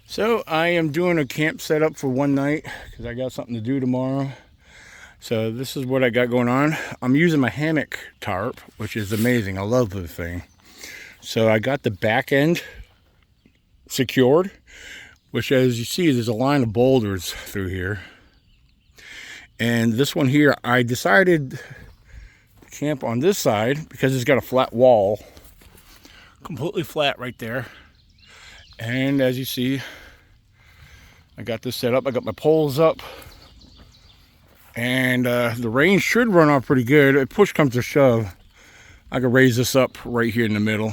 So I am doing a camp setup for one night because I got something to do tomorrow. So this is what I got going on. I'm using my hammock tarp, which is amazing. I love this thing. So I got the back end secured, which as you see, there's a line of boulders through here. And this one here, I decided to camp on this side because it's got a flat wall, completely flat right there. And as you see, I got this set up. I got my poles up. And the rain should run off pretty good. If push comes to shove, I can raise this up right here in the middle.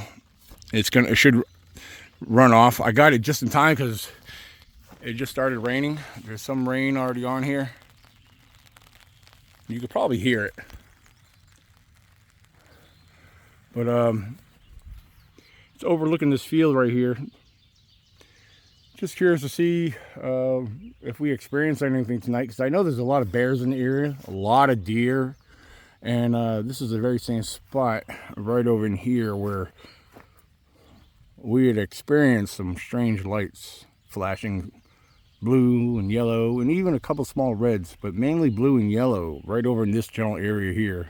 It should run off. I got it just in time because it just started raining. There's some rain already on here. You could probably hear it. But it's overlooking this field right here. Just curious to see if we experience anything tonight, because I know there's a lot of bears in the area, a lot of deer, and this is the very same spot right over in here where we had experienced some strange lights flashing blue and yellow, and even a couple small reds, but mainly blue and yellow right over in this general area here.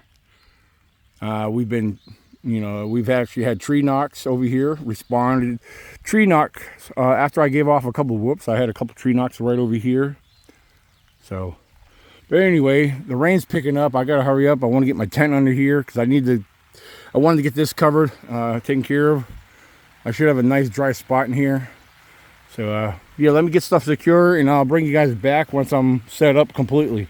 We've actually had tree knocks over here, responded. Tree knock, after I gave off a couple of whoops, I had a couple tree knocks right over here. So, but anyway, the rain's picking up. I gotta hurry up. I want to get my tent under here because I wanted to get this covered, taken care of. I should have a nice dry spot in here. So, yeah, let me get stuff secure and I'll bring you guys back once I'm set up completely.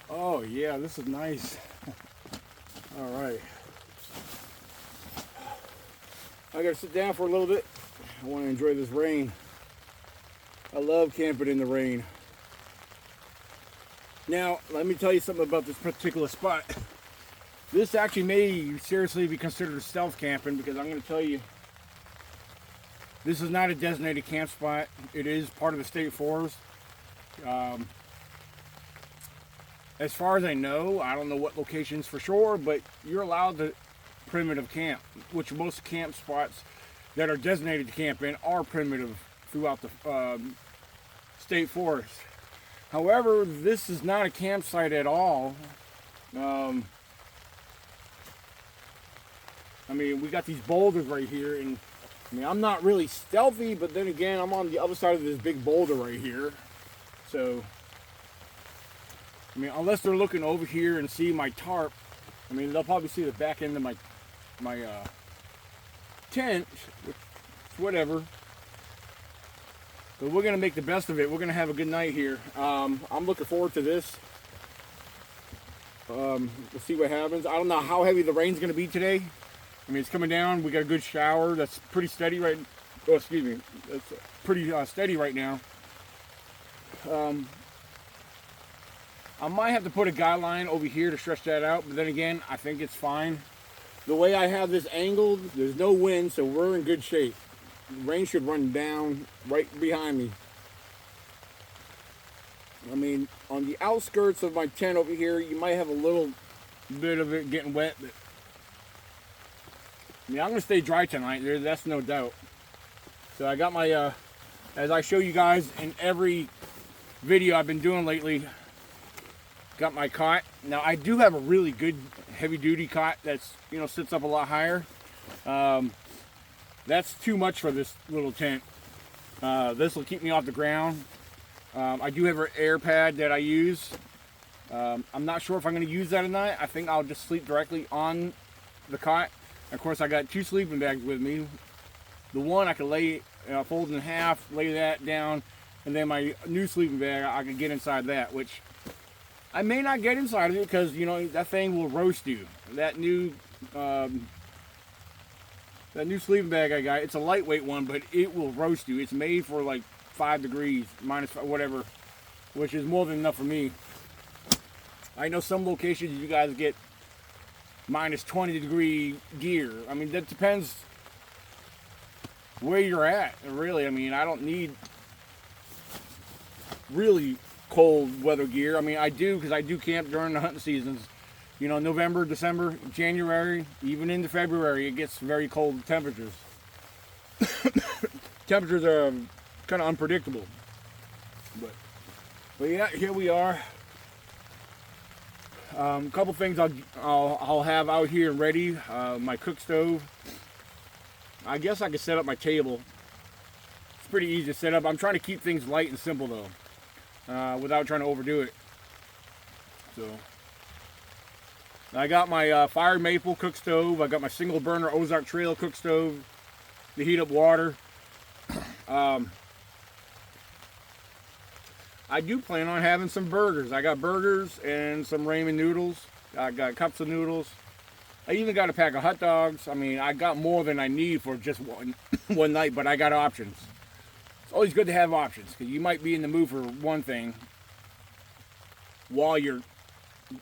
Oh yeah, this is nice. All right. I gotta sit down for a little bit. I want to enjoy this rain. I love camping in the rain. Now, let me tell you something about this particular spot. This actually may seriously be considered a stealth camping because I'm going to tell you, this is not a designated camp spot. It is part of the state forest. As far as I know, I don't know what locations for sure, but you're allowed to primitive camp, which most camp spots that are designated to camp in are primitive throughout the state forest. However, this is not a campsite at all. We got these boulders right here, and I'm not really stealthy, but then again, I'm on the other side of this big boulder right here. So, unless they're looking over here and see my tarp, they'll probably see the back end of my tent, which, whatever. But we're gonna make the best of it. We're gonna have a good night here. I'm looking forward to this. We'll see what happens. I don't know how heavy the rain's gonna be today. I mean, it's coming down. We got a good shower. That's pretty steady right. Oh, excuse me. That's pretty steady right now. I might have to put a guy line over here to stretch that out, but then again, I think it's fine. The way I have this angled, there's no wind, so we're in good shape. The rain should run down right behind me. I mean, on the outskirts of my tent over here, you might have a little bit of it getting wet, but I mean, I'm gonna stay dry tonight. That's no doubt. So I got my, as I show you guys in every video I've been doing lately, got my cot. Now I do have a really good heavy-duty cot that's, you know, sits up a lot higher. That's too much for this little tent. This will keep me off the ground. I do have an air pad that I use. I'm not sure if I'm going to use that tonight. I think I'll just sleep directly on the cot. Of course, I got 2 sleeping bags with me. The one I could lay, fold in half, lay that down, and then my new sleeping bag, I could get inside that, which I may not get inside of it because, you know, that thing will roast you. That new sleeping bag I got, it's a lightweight one, but it will roast you. It's made for like 5 degrees, -5, whatever, which is more than enough for me. I know some locations you guys get -20-degree gear. I mean, that depends where you're at, really. I mean, I don't need really cold weather gear. I mean, I do, because I do camp during the hunting seasons. You know, November, December, January, even into February, it gets very cold temperatures. Temperatures are kind of unpredictable. But yeah, here we are. A couple things I'll have out here ready. My cook stove. I guess I could set up my table. It's pretty easy to set up. I'm trying to keep things light and simple though, without trying to overdo it. So I got my fire maple cook stove. I got my single burner Ozark Trail cook stove to heat up water. I do plan on having some burgers. I got burgers and some ramen noodles. I got cups of noodles. I even got a pack of hot dogs. I mean, I got more than I need for just one night, but I got options. It's always good to have options, because you might be in the mood for one thing while you're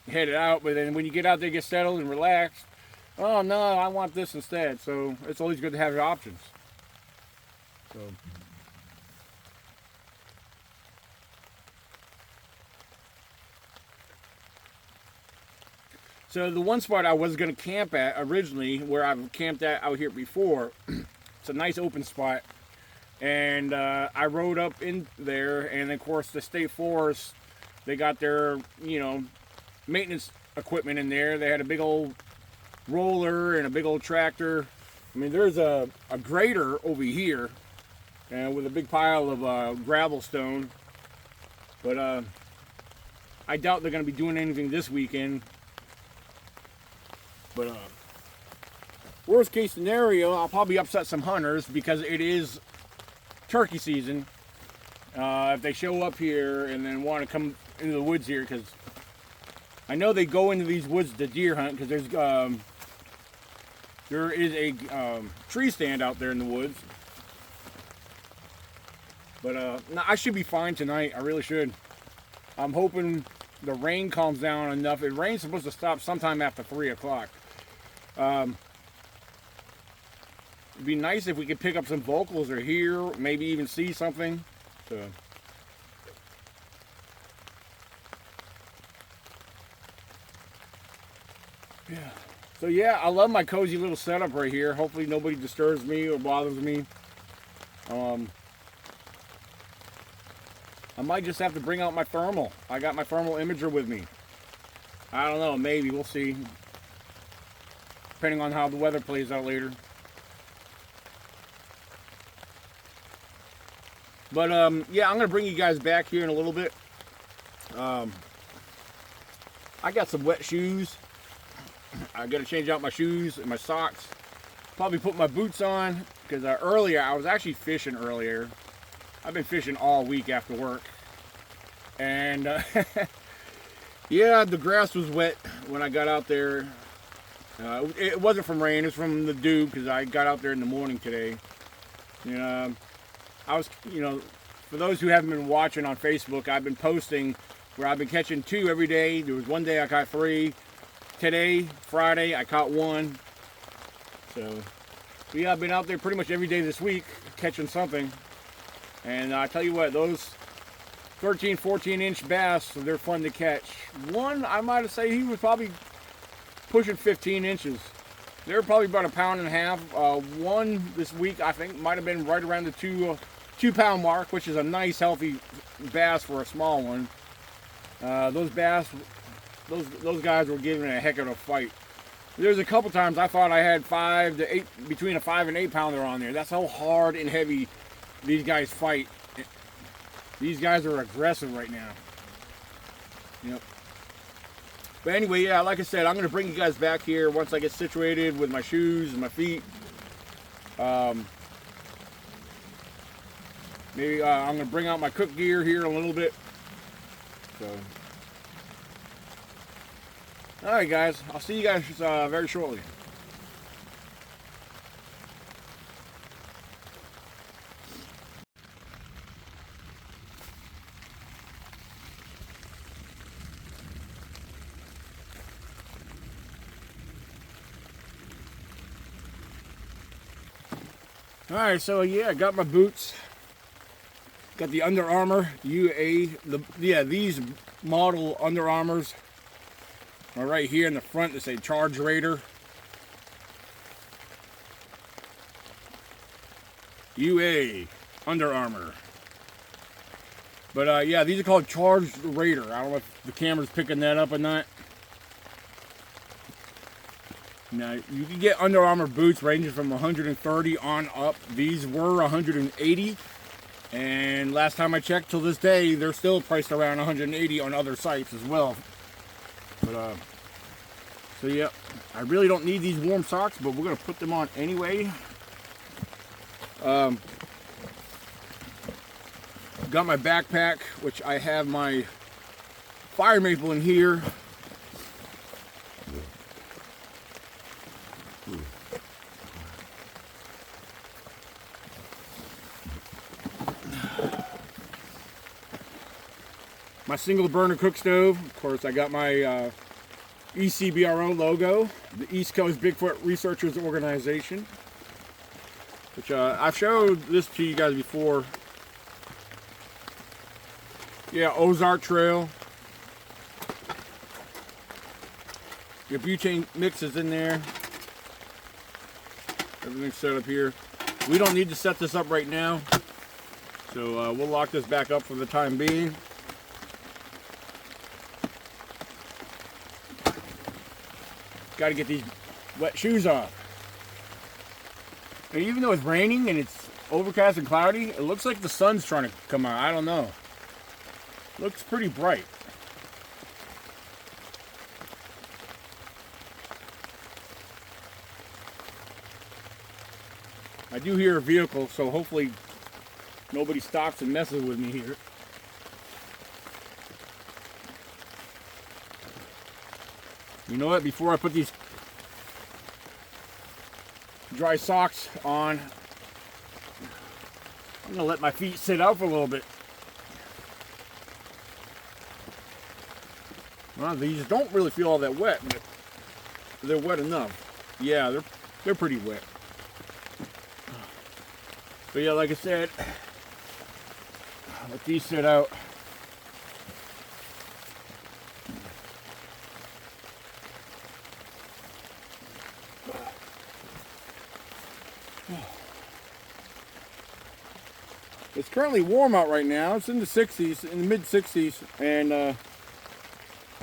headed out, but then when you get out there, get settled and relaxed, oh no, I want this instead. So it's always good to have your options. So the one spot I was going to camp at originally, where I've camped at out here before, it's a nice open spot, and I rode up in there, and of course the state forest, they got their, you know, maintenance equipment in there. They had a big old roller and a big old tractor. I mean, there's a grader over here, and with a big pile of gravel stone, but I doubt they're going to be doing anything this weekend. But worst case scenario, I'll probably upset some hunters because it is turkey season. If they show up here and then want to come into the woods here, because I know they go into these woods to deer hunt, because there is a tree stand out there in the woods. But no, I should be fine tonight. I really should. I'm hoping the rain calms down enough. The rain's supposed to stop sometime after 3 o'clock. It'd be nice if we could pick up some vocals or hear, maybe even see something. So yeah. So yeah, I love my cozy little setup right here. Hopefully nobody disturbs me or bothers me. I might just have to bring out my thermal. I got my thermal imager with me. I don't know, maybe, we'll see. Depending on how the weather plays out later. But yeah, I'm gonna bring you guys back here in a little bit. I got some wet shoes. I gotta change out my shoes and my socks. Probably put my boots on, because earlier, I was actually fishing earlier. I've been fishing all week after work. And yeah, the grass was wet when I got out there. It wasn't from rain, it was from the dew, because I got out there in the morning today. I was, for those who haven't been watching on Facebook, I've been posting where I've been catching 2 every day. There was one day I caught 3. Today, Friday, I caught 1. So yeah, I've been out there pretty much every day this week catching something. And I tell you what, those 13, 14-inch bass, they're fun to catch. One, I might say he was probably pushing 15 inches. They're probably about 1.5 pounds. One this week, I think, might have been right around the 2-pound mark, which is a nice, healthy bass for a small one. Those bass, those guys were giving a heck of a fight. There's a couple times I thought I had 5 to 8, between a 5 and 8 pounder on there. That's how hard and heavy these guys fight. These guys are aggressive right now. Yep. But anyway, yeah, like I said, I'm going to bring you guys back here once I get situated with my shoes and my feet. Maybe I'm going to bring out my cook gear here in a little bit. So, all right, guys, I'll see you guys very shortly. All right, so yeah, I got my boots. Got the Under Armour UA. These model Under Armours are right here in the front. They say Charge Raider. UA Under Armour. But yeah, these are called Charge Raider. I don't know if the camera's picking that up or not. Now, you can get Under Armour boots ranging from 130 on up. These were 180. And last time I checked, till this day, they're still priced around 180 on other sites as well. But, so yeah, I really don't need these warm socks, but we're going to put them on anyway. Got my backpack, which I have my fire maple in here. My single burner cook stove. Of course, I got my ECBRO logo, the East Coast Bigfoot Researchers Organization, which I've showed this to you guys before. Yeah, Ozark Trail. Your butane mix is in there. Everything's set up here. We don't need to set this up right now, so we'll lock this back up for the time being. Got to get these wet shoes off. And even though it's raining and it's overcast and cloudy, it looks like the sun's trying to come out. I don't know. Looks pretty bright. I do hear a vehicle, so hopefully nobody stops and messes with me here. You know what? Before I put these dry socks on, I'm going to let my feet sit out for a little bit. Well, these don't really feel all that wet, but they're wet enough. Yeah, they're pretty wet. But yeah, like I said, let these sit out. It's currently warm out right now. It's in the 60s, in the mid 60s, and I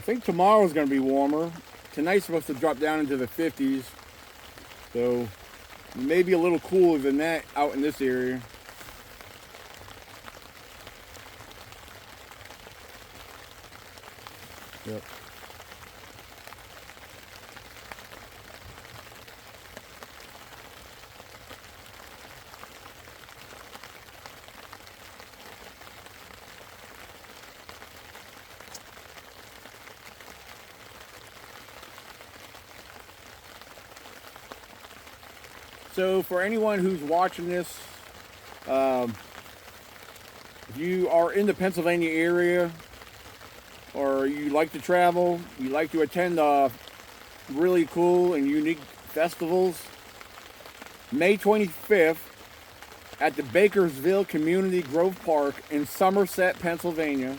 think tomorrow's going to be warmer. Tonight's supposed to drop down into the 50s, so maybe a little cooler than that out in this area. Yep. So for anyone who's watching this, if you are in the Pennsylvania area, or you like to travel, you like to attend really cool and unique festivals, May 25th at the Bakersville Community Grove Park in Somerset, Pennsylvania,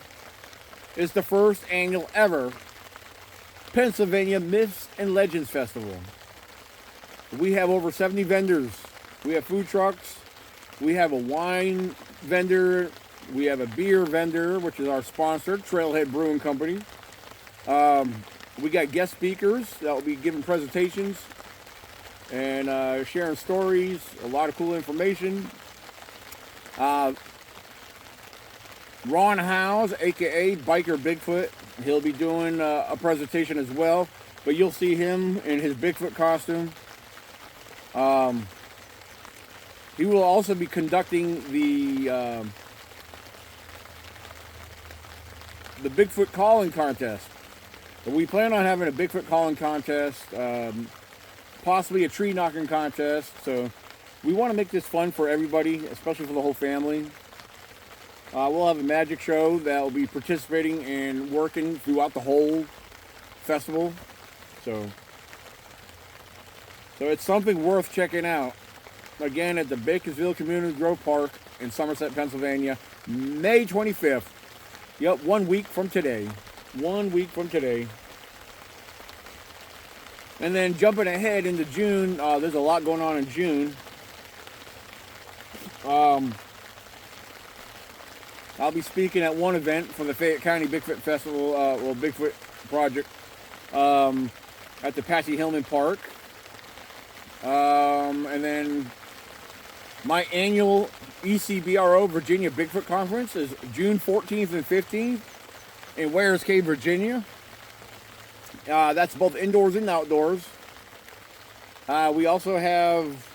is the first annual ever Pennsylvania Myths and Legends Festival. We have over 70 vendors. We have food trucks. We have a wine vendor. We have a beer vendor, which is our sponsor, Trailhead Brewing Company. We got guest speakers that will be giving presentations and sharing stories, a lot of cool information. Ron Howes, aka Biker Bigfoot, he'll be doing a presentation as well, but you'll see him in his Bigfoot costume. He will also be conducting the Bigfoot calling contest. We plan on having a Bigfoot calling contest, possibly a tree knocking contest. So we want to make this fun for everybody, especially for the whole family. We'll have a magic show that will be participating and working throughout the whole festival. So it's something worth checking out. Again, at the Bakersville Community Grove Park in Somerset, Pennsylvania, May 25th. Yep, 1 week from today. 1 week from today. And then jumping ahead into June, there's a lot going on in June. I'll be speaking at one event for the Fayette County Bigfoot Festival, Bigfoot Project, at the Patsy Hillman Park. And then my annual ECBRO Virginia Bigfoot Conference is June 14th and 15th in Wares Cave, Virginia. That's both indoors and outdoors. We also have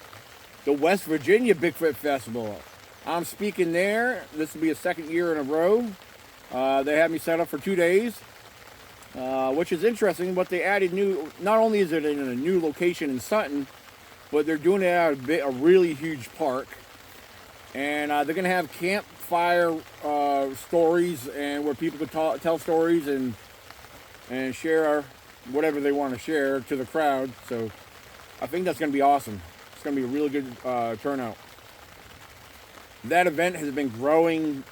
the West Virginia Bigfoot Festival. I'm speaking there. This will be a second year in a row. They have me set up for 2 days, which is interesting. But they added new. Not only is it in a new location in Sutton, but they're doing it at a really huge park. And they're going to have campfire stories, and where people can tell stories and share whatever they want to share to the crowd. So I think that's going to be awesome. It's going to be a really good turnout. That event has been growing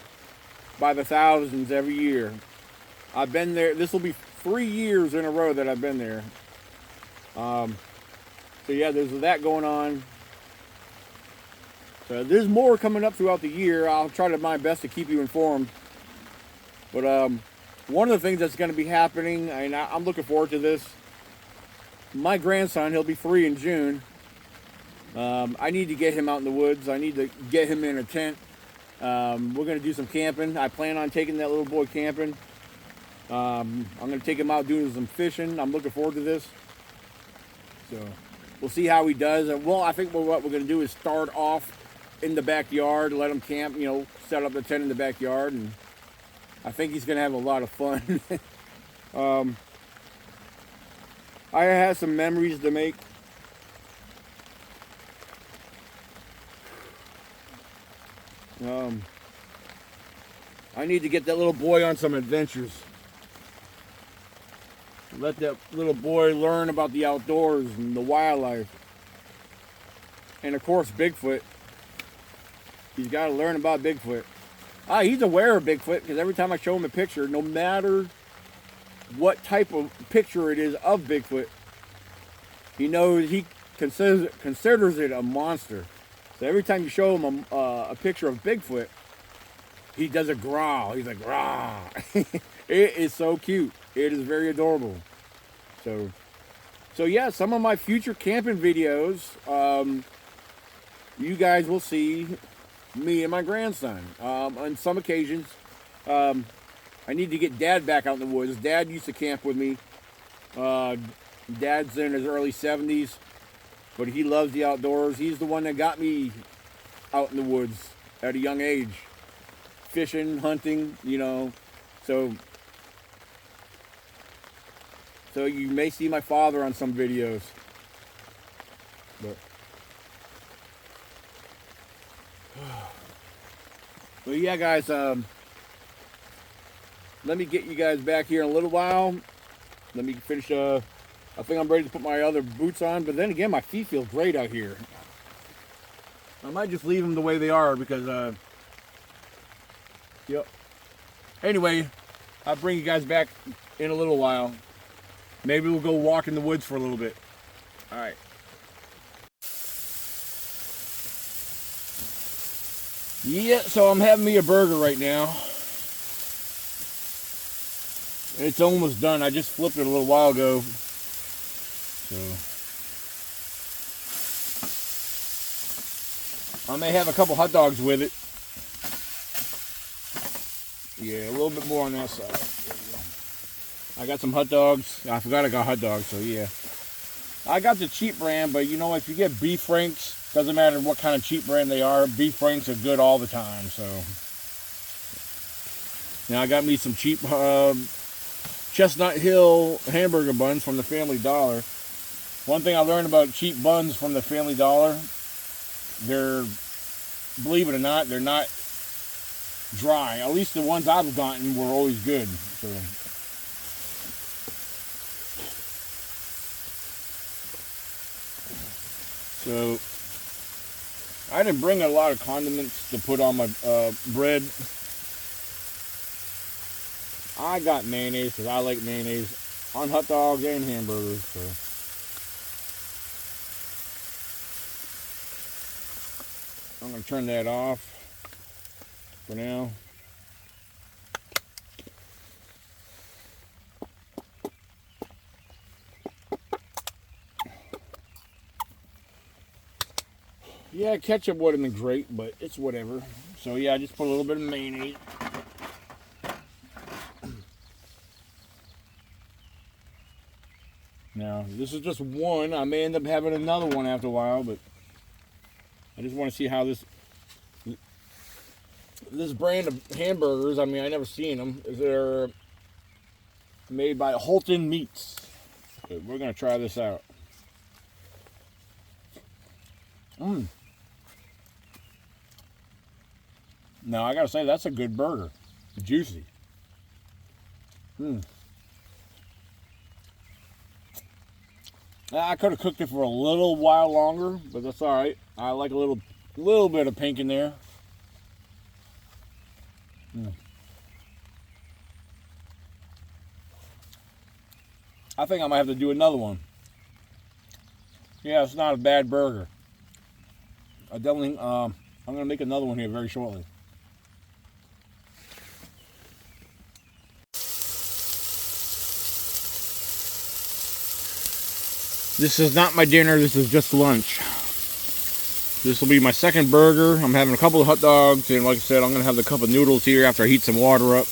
by the thousands every year. I've been there. This will be 3 years in a row that I've been there. So yeah, there's that going on. So there's more coming up throughout the year. I'll try to my best to keep you informed. But one of the things that's going to be happening, and I'm looking forward to this. My grandson, he'll be 3 in June. I need to get him out in the woods. I need to get him in a tent. We're going to do some camping. I plan on taking that little boy camping. I'm going to take him out doing some fishing. I'm looking forward to this. So we'll see how he does. Well, I think what we're going to do is start off in the backyard, let him camp, set up the tent in the backyard, and I think he's going to have a lot of fun. I have some memories to make. I need to get that little boy on some adventures. Let that little boy learn about the outdoors and the wildlife. And of course, Bigfoot. He's got to learn about Bigfoot. He's aware of Bigfoot because every time I show him a picture, no matter what type of picture it is of Bigfoot, he knows he considers it a monster. So every time you show him a picture of Bigfoot, he does a growl. He's like, rah. It is so cute. It is very adorable. So yeah, some of my future camping videos, you guys will see me and my grandson. On some occasions, I need to get Dad back out in the woods. Dad used to camp with me. Dad's in his early 70s, but he loves the outdoors. He's the one that got me out in the woods at a young age. Fishing, hunting, So you may see my father on some videos. But But yeah, guys, let me get you guys back here in a little while. Let me finish. I think I'm ready to put my other boots on. But then again, my feet feel great out here. I might just leave them the way they are because, yep. Anyway, I'll bring you guys back in a little while. Maybe we'll go walk in the woods for a little bit. All right. Yeah, so I'm having me a burger right now. It's almost done. I just flipped it a little while ago. So I may have a couple hot dogs with it. Yeah, a little bit more on that side. There you go. I got some hot dogs. I forgot I got hot dogs, so yeah. I got the cheap brand, but you know, if you get beef franks, doesn't matter what kind of cheap brand they are, beef franks are good all the time. So now I got me some cheap Chestnut Hill hamburger buns from the Family Dollar. One thing I learned about cheap buns from the Family Dollar, they're, believe it or not, they're not dry. At least the ones I've gotten were always good. So I didn't bring a lot of condiments to put on my bread. I got mayonnaise because I like mayonnaise on hot dogs and hamburgers. So I'm going to turn that off for now. Yeah, ketchup would have been great, but it's whatever. So yeah, I just put a little bit of mayonnaise. Now, this is just one. I may end up having another one after a while, but I just want to see how this brand of hamburgers, I mean, I never seen them. They're made by Holton Meats. But we're going to try this out. Now, I got to say, that's a good burger. Juicy. I could have cooked it for a little while longer, but that's all right. I like a little bit of pink in there. I think I might have to do another one. Yeah, it's not a bad burger. I definitely, I'm going to make another one here very shortly. This is not my dinner, this is just lunch. This will be my second burger. I'm having a couple of hot dogs, and like I said, I'm going to have a cup of noodles here after I heat some water up.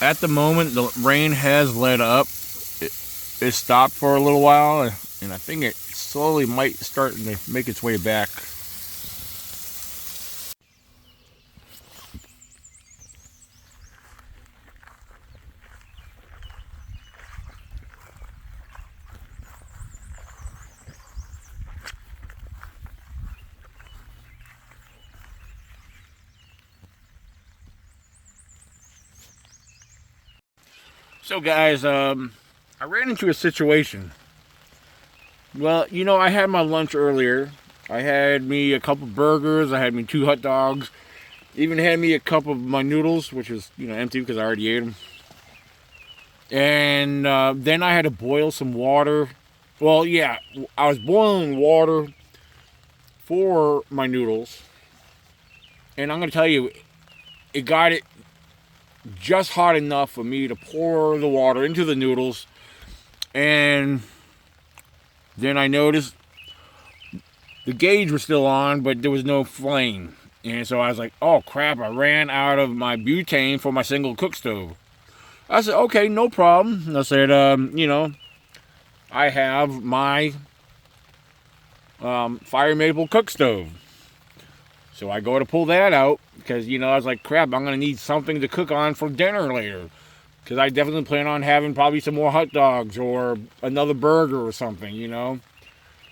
At the moment, the rain has let up. It stopped for a little while, and I think it slowly might start to make its way back. So guys, I ran into a situation. Well, you know, I had my lunch earlier. I had me a couple burgers, I had me 2 hot dogs, even had me a cup of my noodles, which is, you know, empty because I already ate them. And then I had to boil some water. Well, yeah, I was boiling water for my noodles. And I'm going to tell you, it got it just hot enough for me to pour the water into the noodles, and then I noticed the gauge was still on, but there was no flame. And so I was like, oh crap, I ran out of my butane for my single cook stove. I said, okay, no problem. And I said, you know, I have my fire maple cook stove. So I go to pull that out because, you know, I was like, crap, I'm going to need something to cook on for dinner later. Because I definitely plan on having probably some more hot dogs or another burger or something, you know.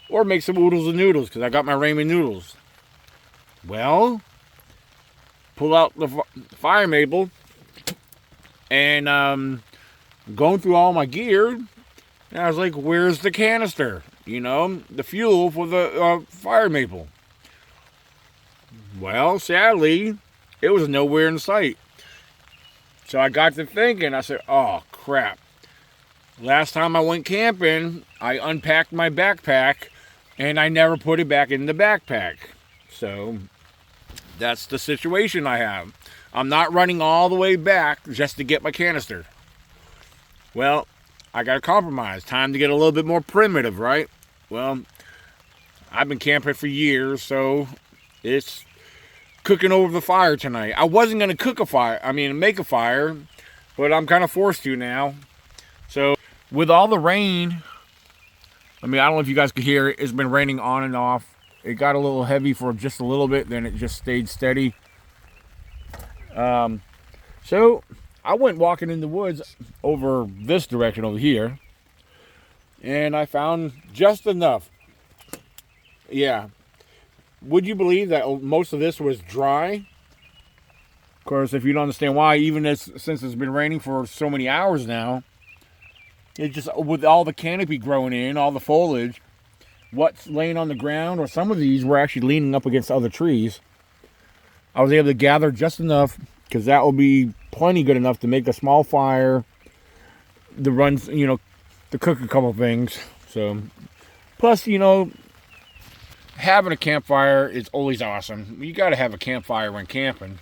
Or make some oodles and noodles because I got my ramen noodles. Well, pull out the fire maple and going through all my gear. And I was like, where's the canister? You know, the fuel for the fire maple. Well, sadly, it was nowhere in sight. So I got to thinking, I said, oh, crap. Last time I went camping, I unpacked my backpack, and I never put it back in the backpack. So that's the situation I have. I'm not running all the way back just to get my canister. Well, I got to compromise. Time to get a little bit more primitive, right? Well, I've been camping for years, so it's cooking over the fire tonight. I wasn't going to make a fire, but I'm kind of forced to now. So with all the rain, I don't know if you guys could hear it. It's been raining on and off. It got a little heavy for just a little bit, then it just stayed steady. So I went walking in the woods over this direction over here, and I found just enough. Yeah. Would you believe that most of this was dry? Of course, if you don't understand why, since it's been raining for so many hours now, it's just with all the canopy growing in, all the foliage, what's laying on the ground, or some of these were actually leaning up against other trees. I was able to gather just enough, because that will be plenty good enough to make a small fire, to run, to cook a couple things. So, plus, having a campfire is always awesome. You got to have a campfire when camping.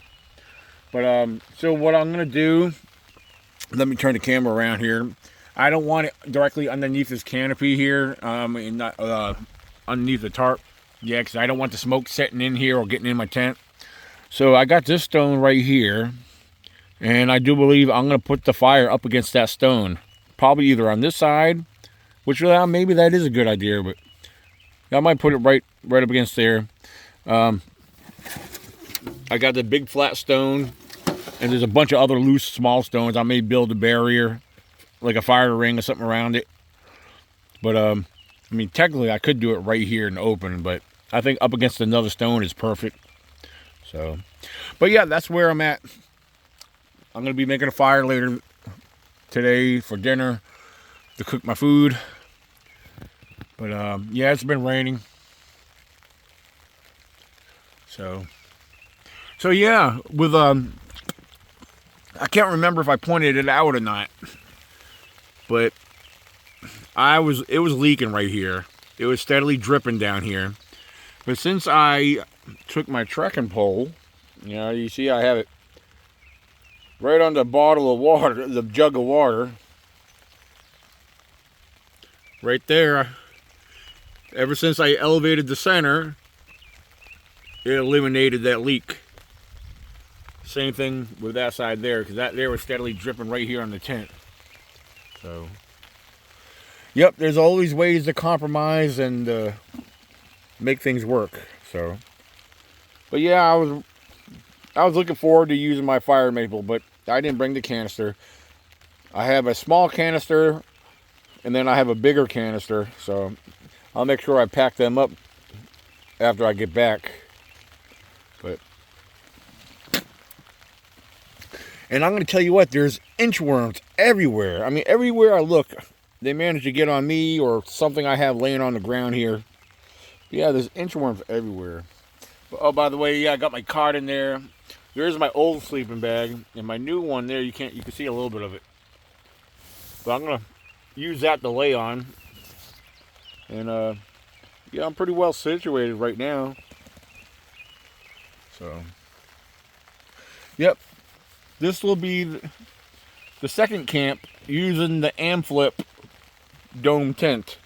But so what I'm going to do, let me turn the camera around here. I don't want it directly underneath this canopy here, and not underneath the tarp. Yeah, because I don't want the smoke setting in here or getting in my tent. So I got this stone right here, and I do believe I'm going to put the fire up against that stone. Probably either on this side, which maybe that is a good idea, but I might put it right up against there. I got the big flat stone, and there's a bunch of other loose small stones. I may build a barrier, like a fire ring or something around it. But technically I could do it right here in the open, but I think up against another stone is perfect. So, but yeah, that's where I'm at. I'm gonna be making a fire later today for dinner to cook my food. But yeah, it's been raining. So yeah, with I can't remember if I pointed it out or not, but it was leaking right here. It was steadily dripping down here. But since I took my trekking pole, you see I have it right on the bottle of water, the jug of water, right there. Ever since I elevated the center, it eliminated that leak. Same thing with that side there, because that there was steadily dripping right here on the tent. So, yep, there's always ways to compromise and make things work. So, but yeah, I was looking forward to using my fire maple, but I didn't bring the canister. I have a small canister, and then I have a bigger canister, so I'll make sure I pack them up after I get back. And I'm going to tell you what, there's inchworms everywhere. Everywhere I look, they manage to get on me or something I have laying on the ground here. Yeah, there's inchworms everywhere. Oh, by the way, yeah, I got my cot in there. There's my old sleeping bag, and my new one there, you can see a little bit of it. But I'm going to use that to lay on. And yeah, I'm pretty well situated right now. So, yep. This will be the second camp using the Amflip dome tent.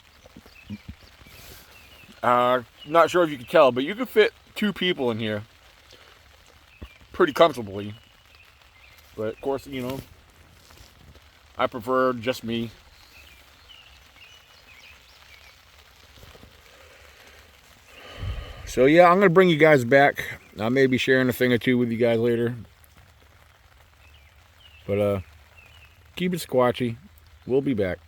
Not sure if you can tell, but you can fit 2 people in here pretty comfortably. But of course, I prefer just me. So yeah, I'm going to bring you guys back. I may be sharing a thing or two with you guys later. But Keep it squatchy. We'll be back.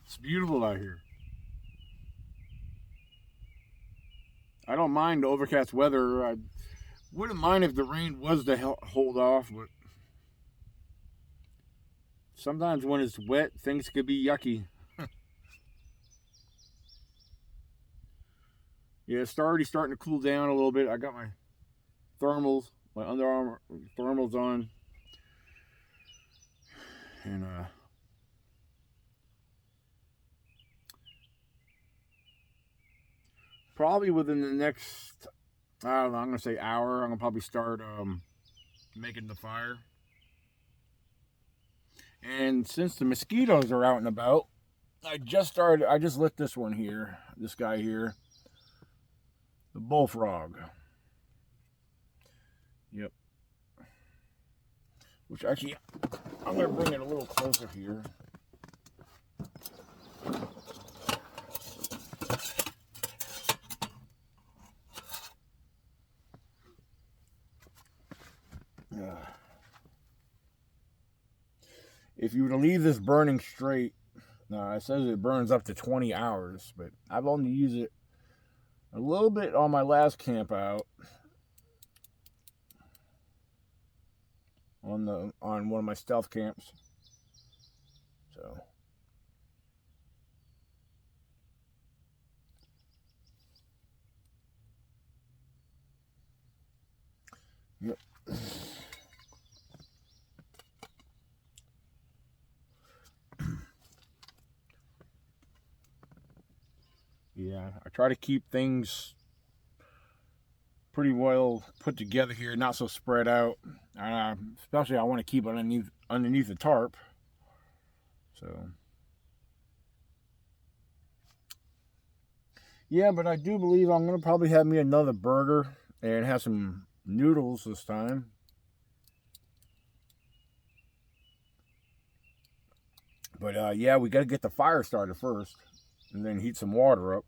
It's beautiful out here. I don't mind overcast weather. I wouldn't mind if the rain was to hold off, but sometimes when it's wet, things could be yucky. Yeah, it's already starting to cool down a little bit. I got my thermals, my Under Armour thermals on, and probably within the next, I don't know, I'm gonna say hour, I'm gonna probably start making the fire. And since the mosquitoes are out and about, I just lit this one here, this guy here, the bullfrog. Yep. Which actually, I'm gonna bring it a little closer here. If you were to leave this burning straight, it says it burns up to 20 hours, but I've only used it a little bit on my last camp out on one of my stealth camps. So yep. Yeah, I try to keep things pretty well put together here, not so spread out. Especially I want to keep it underneath the tarp. So yeah, but I do believe I'm gonna probably have me another burger and have some noodles this time. But yeah, we got to get the fire started first, and then heat some water up.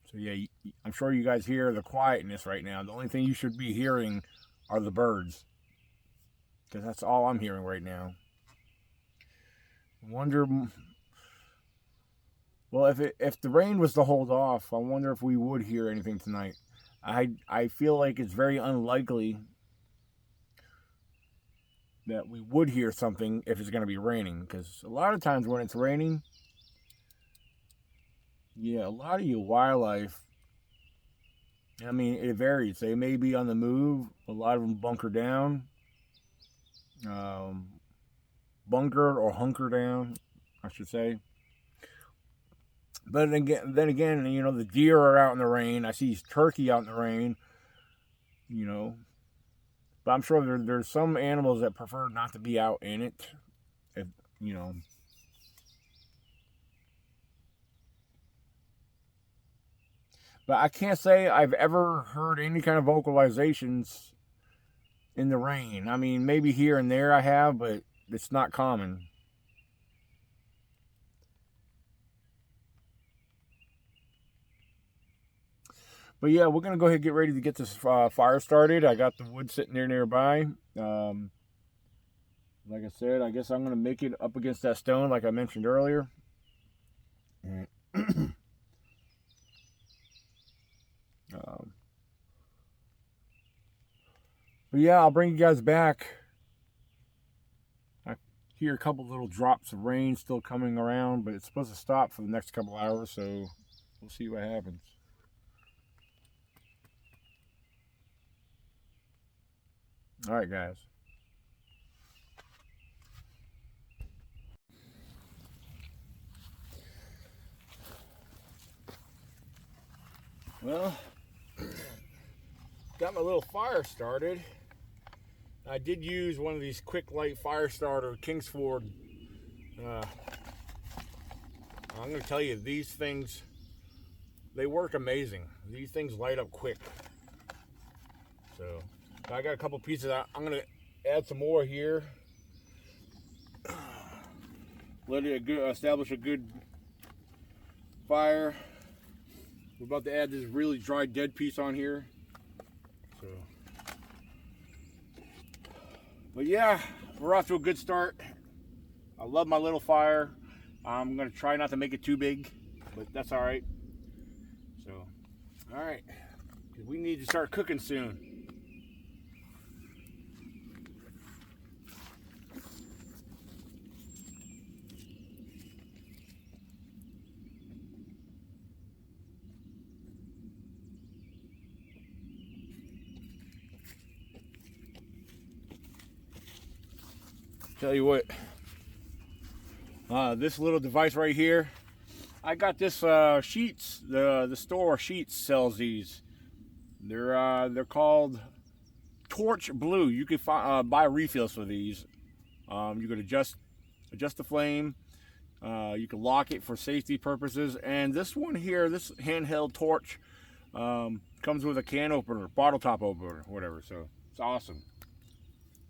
So yeah, I'm sure you guys hear the quietness right now. The only thing you should be hearing are the birds, because that's all I'm hearing right now. I wonder. Well, if the rain was to hold off, I wonder if we would hear anything tonight. I feel like it's very unlikely that we would hear something if it's going to be raining, because a lot of times when it's raining, yeah, a lot of your wildlife, I mean, it varies. They may be on the move. A lot of them bunker down, um, bunker or hunker down, I should say. But then again, you know, the deer are out in the rain. I see turkey out in the rain. You know, but I'm sure there's some animals that prefer not to be out in it. If you know. But I can't say I've ever heard any kind of vocalizations in the rain. I mean, maybe here and there I have, but it's not common. But yeah, we're gonna go ahead and get ready to get this fire started. I got the wood sitting there nearby. Like I said, I guess I'm gonna make it up against that stone, like I mentioned earlier. But yeah, I'll bring you guys back. I hear a couple little drops of rain still coming around, but it's supposed to stop for the next couple hours, so we'll see what happens. All right, guys. Well, got my little fire started. I did use one of these quick light fire starter Kingsford. I'm going to tell you, these things, they work amazing. These things light up quick. So I got a couple pieces. I'm going to add some more here. Let it establish a good fire. We're about to add this really dry dead piece on here. So, but yeah, we're off to a good start. I love my little fire. I'm gonna try not to make it too big, but that's all right. So, all right, because we need to start cooking soon. Tell you what, this little device right here, I got this Sheets. The store Sheets sells these. They're called Torch Blue. You can buy refills for these. You can adjust the flame. You can lock it for safety purposes. And this one here, this handheld torch, comes with a can opener, bottle top opener, whatever. So it's awesome,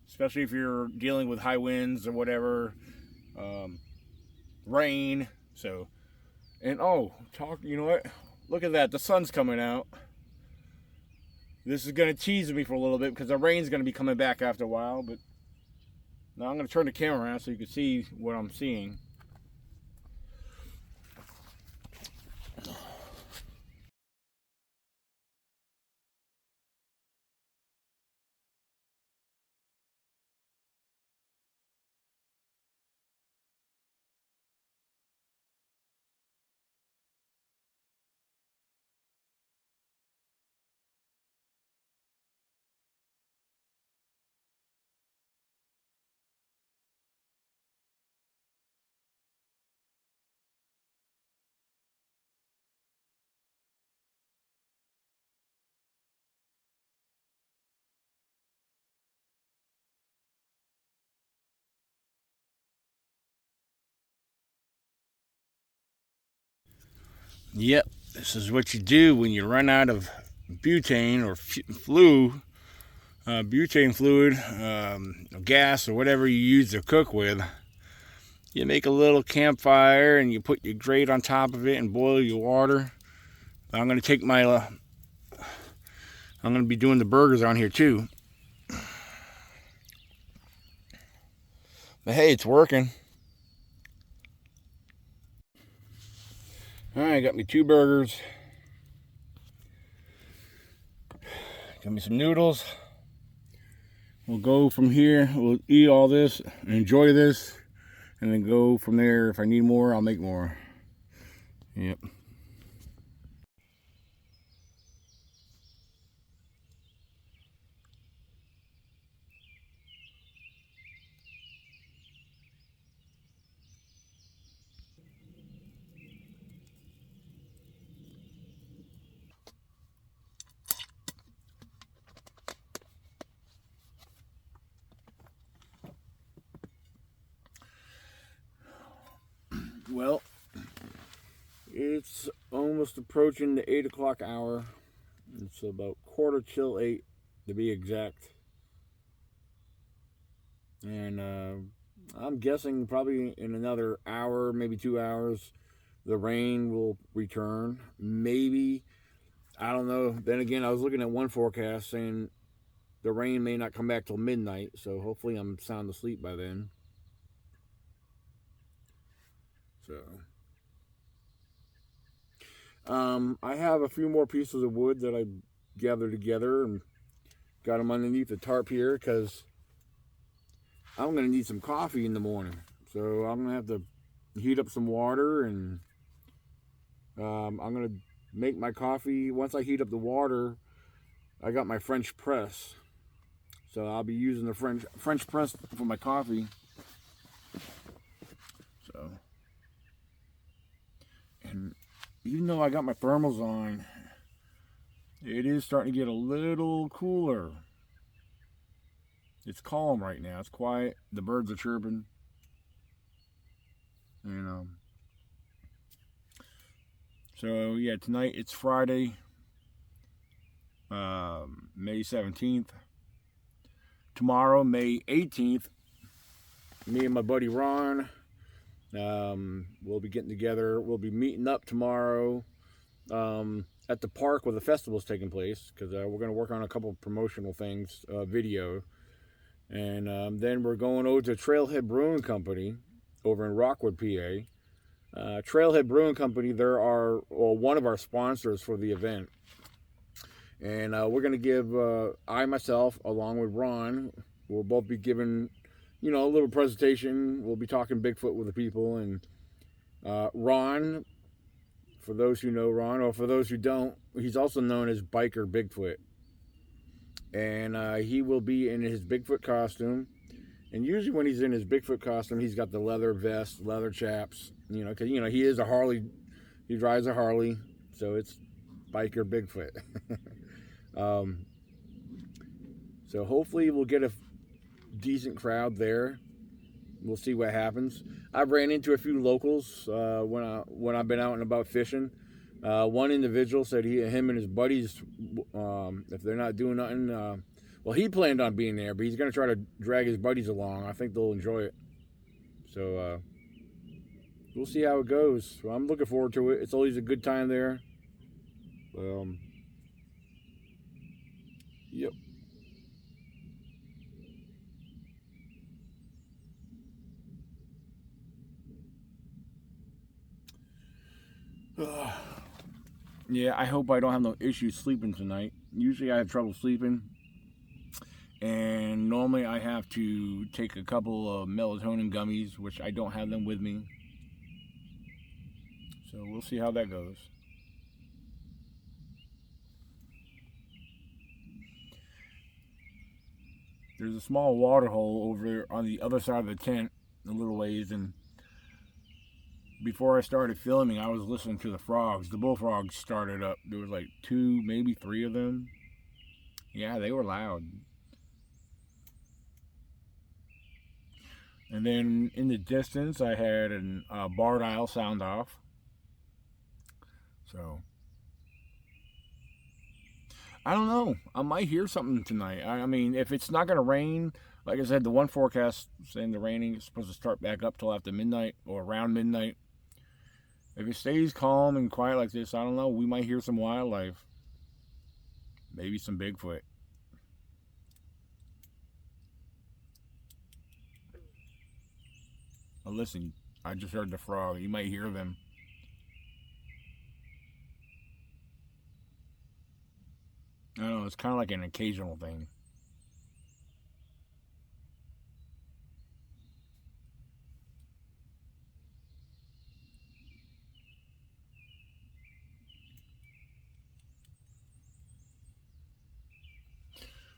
especially if you're dealing with high winds or whatever, rain. So, and you know what? Look at that. The sun's coming out. This is going to tease me for a little bit because the rain's going to be coming back after a while. But now I'm going to turn the camera around so you can see what I'm seeing. Yep, this is what you do when you run out of butane or butane fluid, gas, or whatever you use to cook with. You make a little campfire and you put your grate on top of it and boil your water. I'm going to take my, I'm going to be doing the burgers on here too. But hey, it's working. All right, got me 2 burgers. Got me some noodles. We'll go from here. We'll eat all this, enjoy this, and then go from there. If I need more, I'll make more. Yep. Well, it's almost approaching the 8 o'clock hour. It's about 7:45 to be exact. And I'm guessing probably in another hour, maybe 2 hours, the rain will return. Maybe, I don't know. Then again, I was looking at one forecast saying the rain may not come back till midnight. So hopefully I'm sound asleep by then. So, I have a few more pieces of wood that I gathered together and got them underneath the tarp here because I'm going to need some coffee in the morning. So I'm going to have to heat up some water and I'm going to make my coffee. Once I heat up the water, I got my French press. So I'll be using the French press for my coffee. So, and even though I got my thermals on, it is starting to get a little cooler. It's calm right now. It's quiet. The birds are chirping. And so yeah, tonight it's Friday, May 17th. Tomorrow, May 18th, me and my buddy Ron, we'll be getting together. We'll be meeting up tomorrow at the park where the festival's taking place, because we're going to work on a couple of promotional things, video. And then we're going over to Trailhead Brewing Company over in Rockwood, PA. Trailhead Brewing Company, they're one of our sponsors for the event. And we're going to give, I myself, along with Ron, we'll both be giving, a little presentation. We'll be talking Bigfoot with the people. And Ron, for those who know Ron, or for those who don't, he's also known as Biker Bigfoot. And he will be in his Bigfoot costume. And usually when he's in his Bigfoot costume, he's got the leather vest, leather chaps, because, he is a Harley. He drives a Harley. So it's Biker Bigfoot. So hopefully we'll get a decent crowd there. We'll see what happens. I've ran into a few locals when I've been out and about fishing. One individual said him and his buddies, if they're not doing nothing, he planned on being there, but he's going to try to drag his buddies along. I think they'll enjoy it. So we'll see how it goes. So I'm looking forward to it. It's always a good time there. Yep. Yeah, I hope I don't have no issues sleeping tonight. Usually I have trouble sleeping. And normally I have to take a couple of melatonin gummies, which I don't have them with me. So we'll see how that goes. There's a small water hole over on the other side of the tent, a little ways, and before I started filming, I was listening to the frogs. The bullfrogs started up. There was like 2, maybe 3 of them. Yeah, they were loud. And then in the distance, I had a barred owl sound off. So I don't know. I might hear something tonight. I mean, if it's not going to rain, like I said, the one forecast saying the raining is supposed to start back up till after midnight or around midnight. If it stays calm and quiet like this, I don't know. We might hear some wildlife. Maybe some Bigfoot. Oh, listen, I just heard the frog. You might hear them. I don't know. It's kind of like an occasional thing.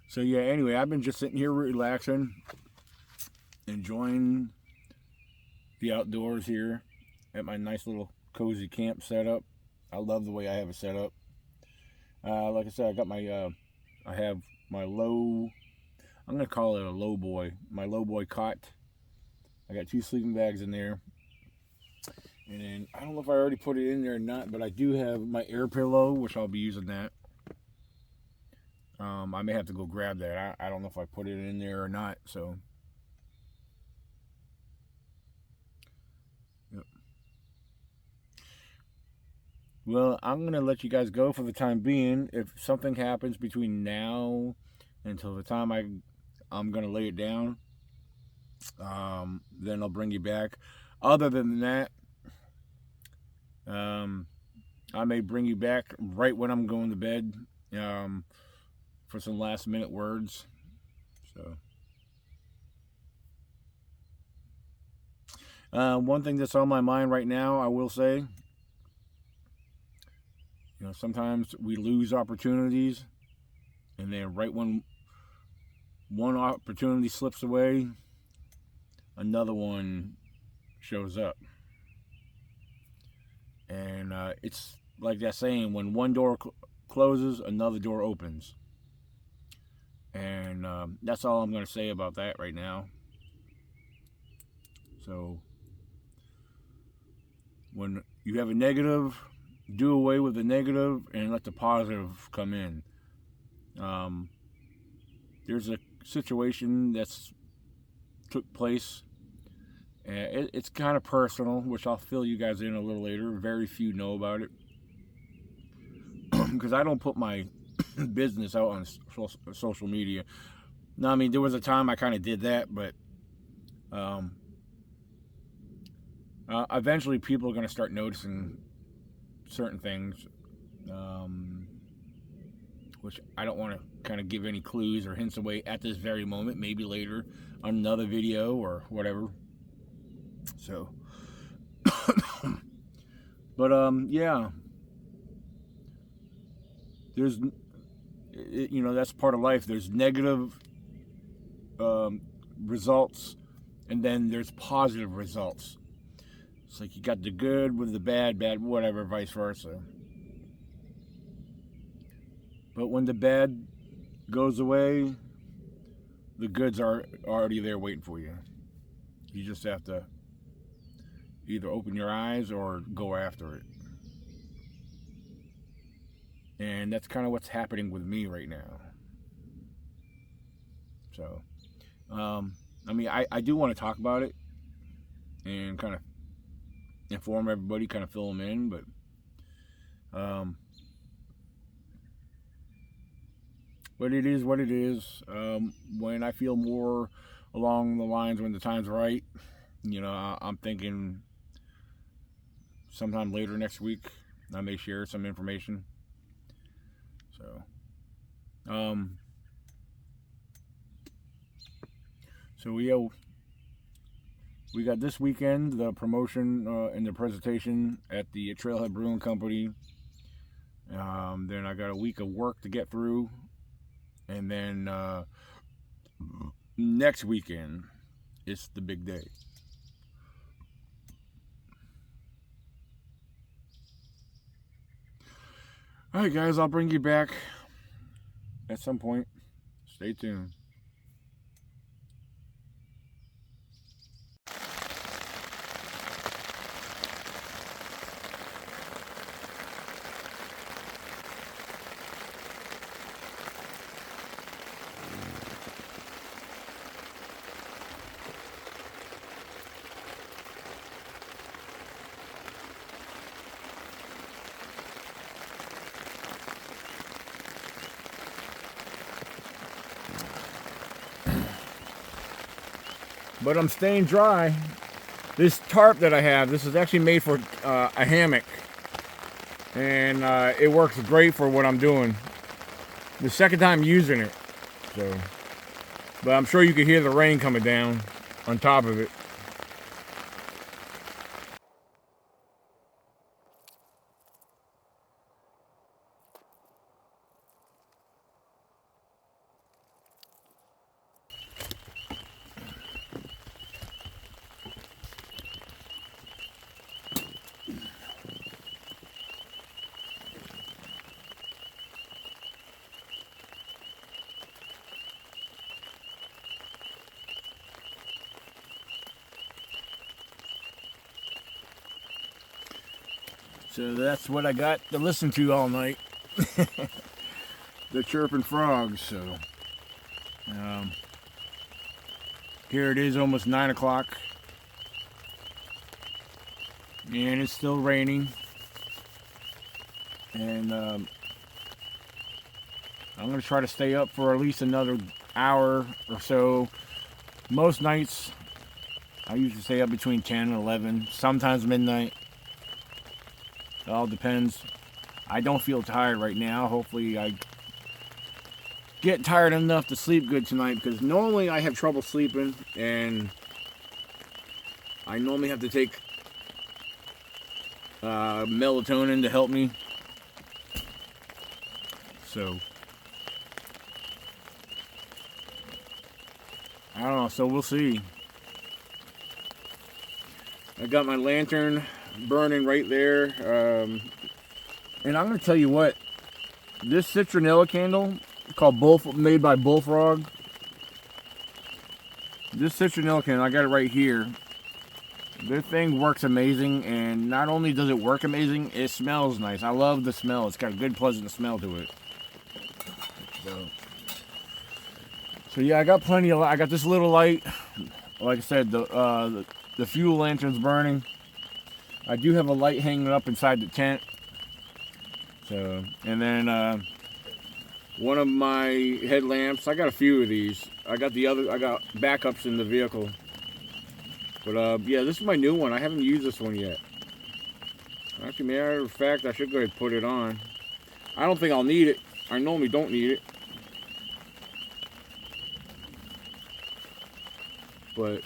So yeah, anyway, I've been just sitting here relaxing, enjoying the outdoors here at my nice little cozy camp setup. I love the way I have it set up. Like I said, I have my low, I'm going to call it a low boy, my low boy cot. I got 2 sleeping bags in there. And then, I don't know if I already put it in there or not, but I do have my air pillow, which I'll be using that. I may have to go grab that. I don't know if I put it in there or not, so. Yep. Well, I'm going to let you guys go for the time being. If something happens between now until the time I'm going to lay it down, then I'll bring you back. Other than that, I may bring you back right when I'm going to bed, for some last minute words. So, one thing that's on my mind right now, I will say, sometimes we lose opportunities, and then right when one opportunity slips away, another one shows up. And it's like that saying, when one door closes, another door opens. And that's all I'm going to say about that right now. So when you have a negative, do away with the negative and let the positive come in. There's a situation that's took place. It's kind of personal, which I'll fill you guys in a little later. Very few know about it because I don't put my business out on social media. Now, I mean, there was a time I kind of did that, but eventually people are going to start noticing certain things, which I don't want to kind of give any clues or hints away at this very moment. Maybe later on another video or whatever. So, but yeah, there's, you know, that's part of life. There's negative results, and then there's positive results. It's like you got the good with the bad, whatever, vice versa. But when the bad goes away, the goods are already there waiting for you. You just have to either open your eyes or go after it. And that's kind of what's happening with me right now. So, I mean, I do want to talk about it and kind of inform everybody, kind of fill them in, but it is what it is. When I feel more along the lines when the time's right, you know, I'm thinking sometime later next week I may share some information. So, we got this weekend the promotion and the presentation at the Trailhead Brewing Company. Then I got a week of work to get through, and then next weekend it's the big day. All right, guys, I'll bring you back at some point. Stay tuned. But I'm staying dry. This tarp that I have, this is actually made for a hammock. And it works great for what I'm doing. The second time using it. So, but I'm sure you can hear the rain coming down on top of it. So that's what I got to listen to all night. The chirping frogs. So here it is, almost 9 o'clock, and it's still raining. And I'm going to try to stay up for at least another hour or so. Most nights I usually stay up between 10 and 11, sometimes midnight. It all depends. I don't feel tired right now. Hopefully I get tired enough to sleep good tonight, because normally I have trouble sleeping, and I normally have to take melatonin to help me. So I don't know, so we'll see. I got my lantern burning right there, and I'm going to tell you what, this citronella candle called made by Bullfrog. This citronellin, I got it right here. This thing works amazing, and not only does it work amazing, it smells nice. I love the smell. It's got a good, pleasant smell to it. So yeah, I got plenty of. I got this little light. Like I said, the fuel lantern's burning. I do have a light hanging up inside the tent. So, and then one of my headlamps. I got a few of these. I got backups in the vehicle. But yeah, this is my new one. I haven't used this one yet. Actually, matter of fact, I should go ahead and put it on. I don't think I'll need it. I normally don't need it. But,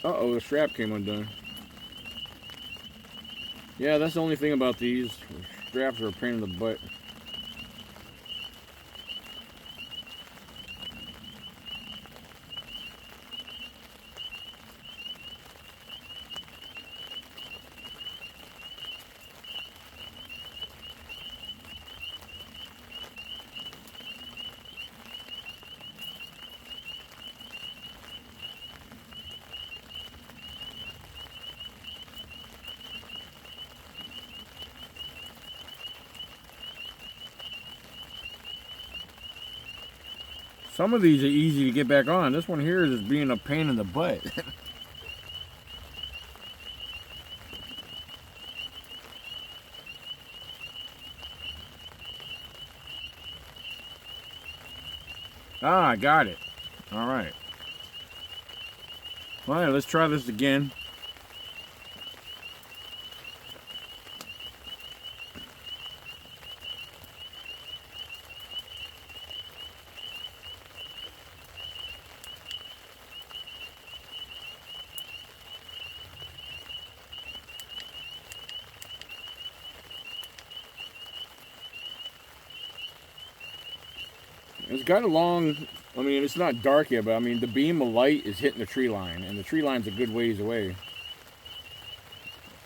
uh-oh, the strap came undone. Yeah, that's the only thing about these. The straps are a pain in the butt. Some of these are easy to get back on. This one here is just being a pain in the butt. Ah, I got it. All right. All right, let's try this again. It's got a long, I mean, it's not dark yet, but I mean, the beam of light is hitting the tree line, and the tree line's a good ways away.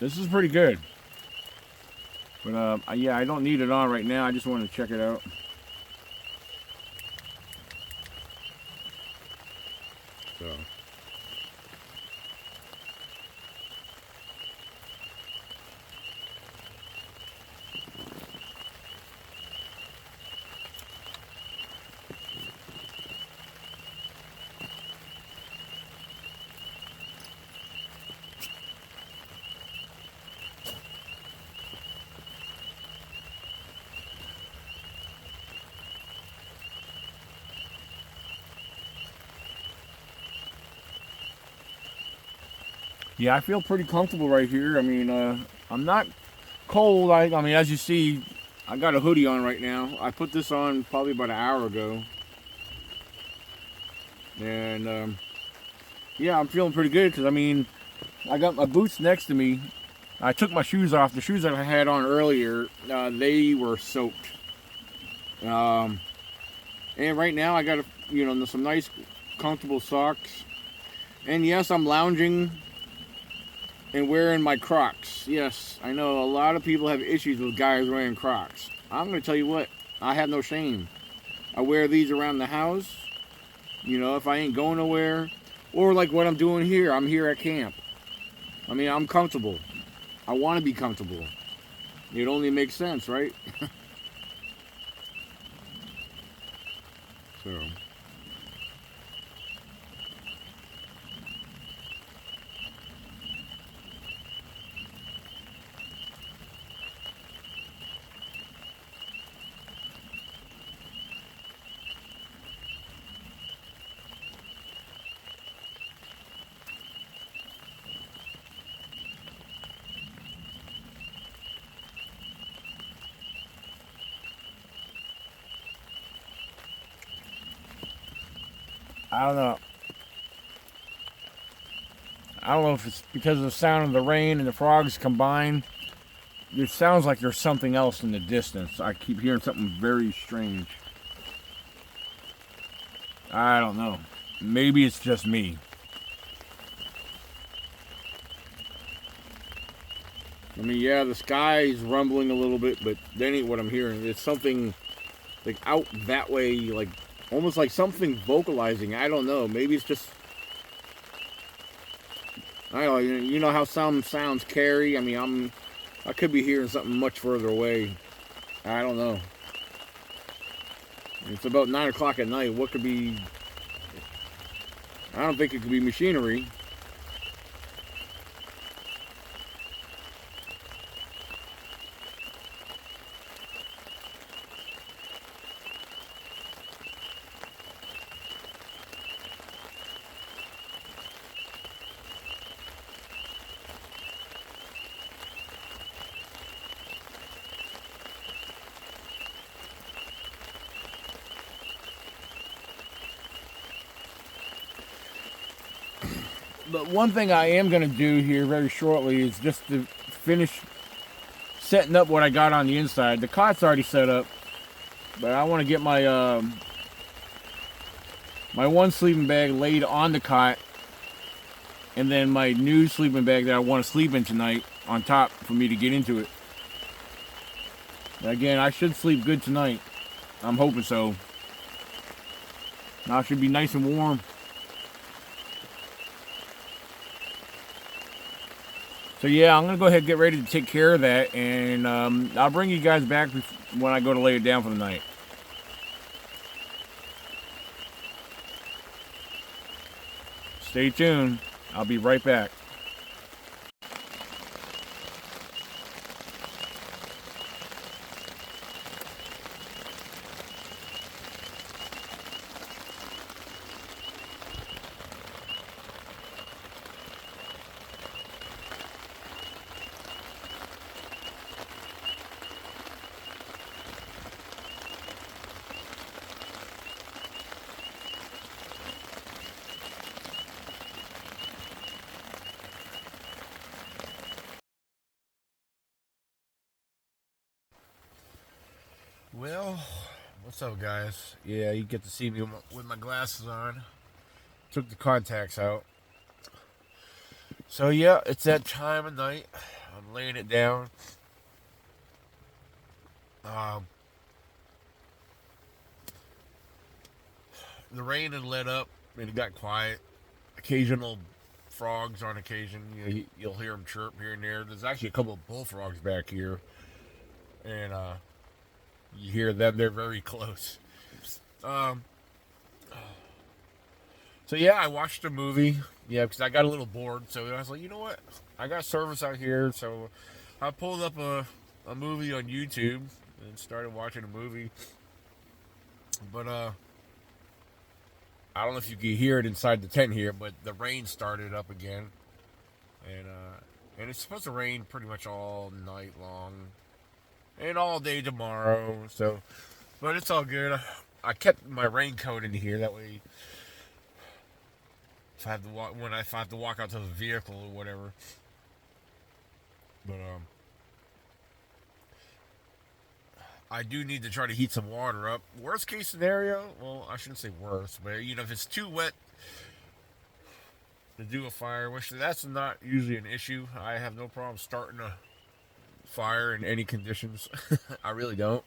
This is pretty good. But yeah, I don't need it on right now. I just want to check it out. So. Yeah, I feel pretty comfortable right here. I mean, I'm not cold. I mean, as you see, I got a hoodie on right now. I put this on probably about an hour ago. And, yeah, I'm feeling pretty good because, I mean, I got my boots next to me. I took my shoes off. The shoes that I had on earlier, they were soaked. And right now I got, some nice, comfortable socks. And yes, I'm lounging and wearing my Crocs. Yes, I know a lot of people have issues with guys wearing Crocs. I'm going to tell you what, I have no shame. I wear these around the house, if I ain't going nowhere. Or like what I'm doing here, I'm here at camp. I mean, I'm comfortable. I want to be comfortable. It only makes sense, right? So... I don't know. I don't know if it's because of the sound of the rain and the frogs combined. It sounds like there's something else in the distance. I keep hearing something very strange. I don't know. Maybe it's just me. I mean, yeah, the sky is rumbling a little bit, but that ain't what I'm hearing. It's something like out that way, like almost like something vocalizing. I don't know. Maybe it's just, I don't know. You know how some sounds carry. I mean, I could be hearing something much further away. I don't know. It's about 9 o'clock at night. What could be? I don't think it could be machinery. But one thing I am going to do here very shortly is just to finish setting up what I got on the inside. The cot's already set up, but I want to get my my one sleeping bag laid on the cot, and then my new sleeping bag that I want to sleep in tonight on top for me to get into it. Again, I should sleep good tonight. I'm hoping so. Now it should be nice and warm. So yeah, I'm going to go ahead and get ready to take care of that, and I'll bring you guys back when I go to lay it down for the night. Stay tuned. I'll be right back. Well, what's up, guys? Yeah, you get to see me with my glasses on. Took the contacts out. So yeah, it's that time of night. I'm laying it down. Um, the rain had let up and it got quiet. Occasional frogs on occasion. You'll hear them chirp here and there. There's actually a couple of bullfrogs back here, and you hear them. They're very close. Um, so yeah, I watched a movie. Yeah, because I got a little bored. So I was like, you know what? I got service out here, so I pulled up a movie on YouTube and started watching a movie. But I don't know if you can hear it inside the tent here, but the rain started up again, and it's supposed to rain pretty much all night long and all day tomorrow. So, but it's all good. I kept my raincoat in here that way. If I have to walk if I have to walk out to the vehicle or whatever. But I do need to try to heat some water up. Worst case scenario, well, I shouldn't say worst, but if it's too wet to do a fire, which that's not usually an issue. I have no problem starting a fire in any conditions. I really don't.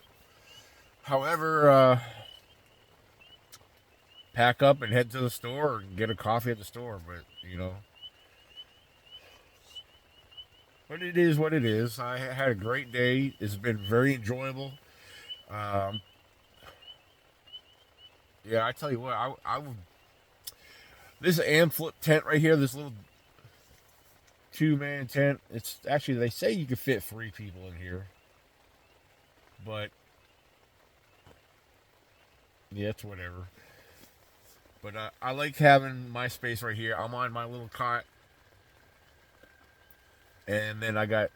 However, pack up and head to the store and get a coffee at the store. But it is what it is. I had a great day. It's been very enjoyable. Um, yeah, I tell you what, I would. This am flip tent right here, this little 2-man tent. It's actually, they say you can fit 3 people in here, but yeah, it's whatever. But I like having my space right here. I'm on my little cot, and then I got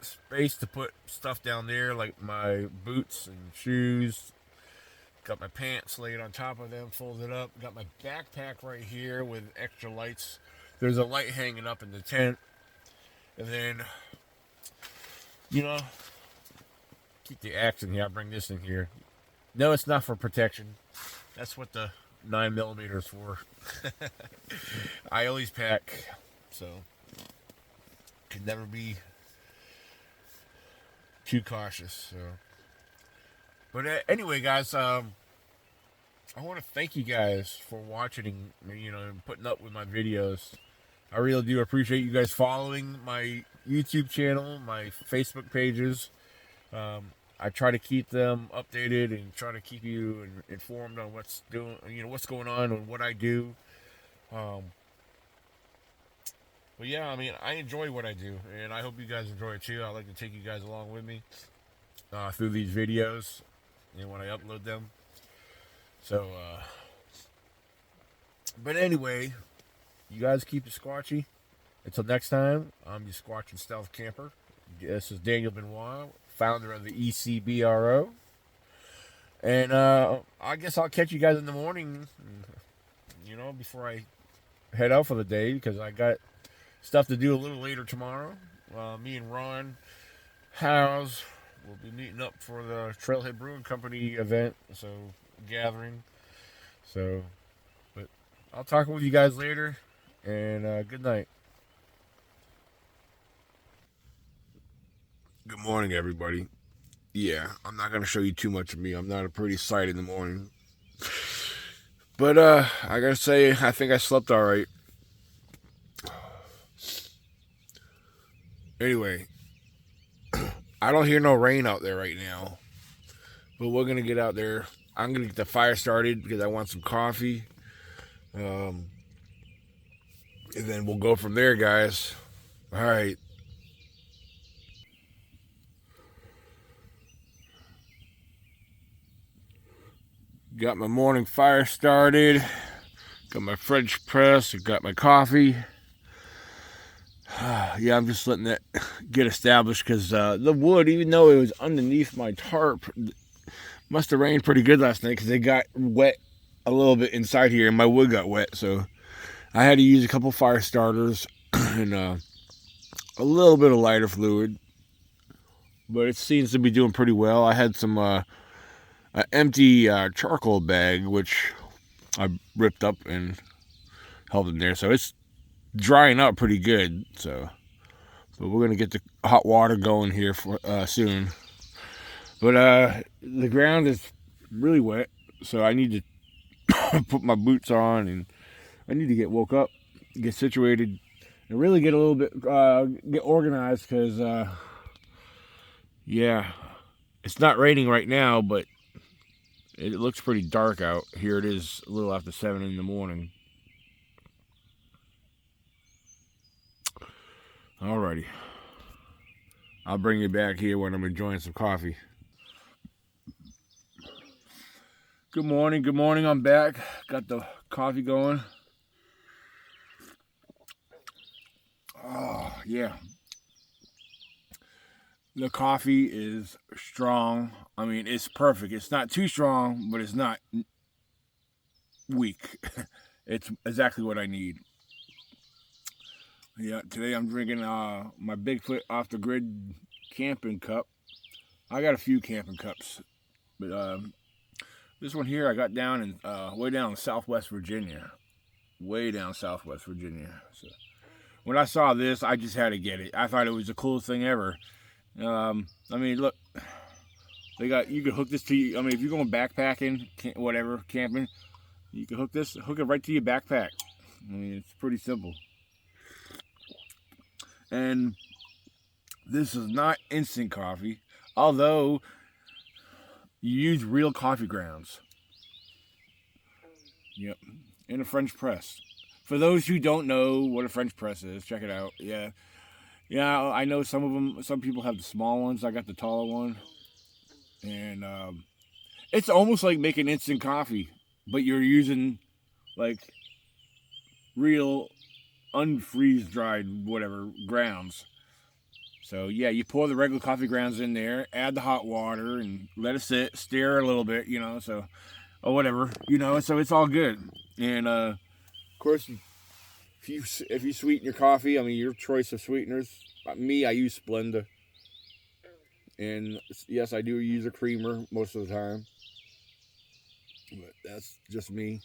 space to put stuff down there, like my boots and shoes. Got my pants laid on top of them, folded up. Got my backpack right here with extra lights. There's a light hanging up in the tent. And then, keep the axe in here. I'll bring this in here. No, it's not for protection. That's what the 9mm is for. I always pack, so can never be too cautious. So, but anyway, guys, I want to thank you guys for watching, and putting up with my videos. I really do appreciate you guys following my YouTube channel, my Facebook pages. I try to keep them updated and try to keep you informed on what's going on and what I do. Um, but yeah, I mean, I enjoy what I do, and I hope you guys enjoy it too. I like to take you guys along with me through these videos, and when I upload them. So, but anyway, you guys keep it squatchy. Until next time, I'm your Squatch and Stealth Camper. This is Daniel Benoit, founder of the ECBRO. And I guess I'll catch you guys in the morning, before I head out for the day, because I got stuff to do a little later tomorrow. Me and Ron Howes will be meeting up for the Trailhead Brewing Company event, so gathering. So, but I'll talk with you guys later, and good night. Good morning, everybody. Yeah, I'm not going to show you too much of me. I'm not a pretty sight in the morning. But I got to say, I think I slept all right. Anyway, I don't hear no rain out there right now. But we're going to get out there. I'm going to get the fire started because I want some coffee. And then we'll go from there, guys. All right. Got my morning fire started. Got my French press. Got my coffee. Yeah, I'm just letting that get established because the wood, even though it was underneath my tarp, must have rained pretty good last night because it got wet a little bit inside here and my wood got wet. So I had to use a couple fire starters and a little bit of lighter fluid. But it seems to be doing pretty well. I had some an empty charcoal bag, which I ripped up and held in there. So it's drying up pretty good. So, but we're gonna get the hot water going here for soon. But the ground is really wet, so I need to put my boots on, and I need to get woke up, get situated, and really get a little bit get organized because yeah, it's not raining right now, but it looks pretty dark out. Here it is, a little after 7 in the morning. Alrighty. I'll bring you back here when I'm enjoying some coffee. Good morning, good morning. I'm back. Got the coffee going. Oh, yeah. The coffee is strong. I mean, it's perfect. It's not too strong, but it's not weak. It's exactly what I need. Yeah, today I'm drinking my Bigfoot off the grid camping cup. I got a few camping cups, but this one here I got down in way down in Southwest Virginia. Way down Southwest Virginia. So when I saw this, I just had to get it. I thought it was the coolest thing ever. I mean, look, you could hook this to you. I mean, if you're going backpacking, whatever, camping, you can hook it right to your backpack. I mean, it's pretty simple. And this is not instant coffee, although you use real coffee grounds. Yep, in a French press. For those who don't know what a French press is, check it out. Yeah, I know some of them. Some people have the small ones. I got the taller one, and it's almost like making instant coffee, but you're using like real unfreeze dried whatever grounds. So yeah, you pour the regular coffee grounds in there, add the hot water, and let it sit, stir a little bit, so or whatever, so it's all good. And of course, if you sweeten your coffee, I mean your choice of sweeteners. Me, I use Splenda, and yes, I do use a creamer most of the time, but that's just me.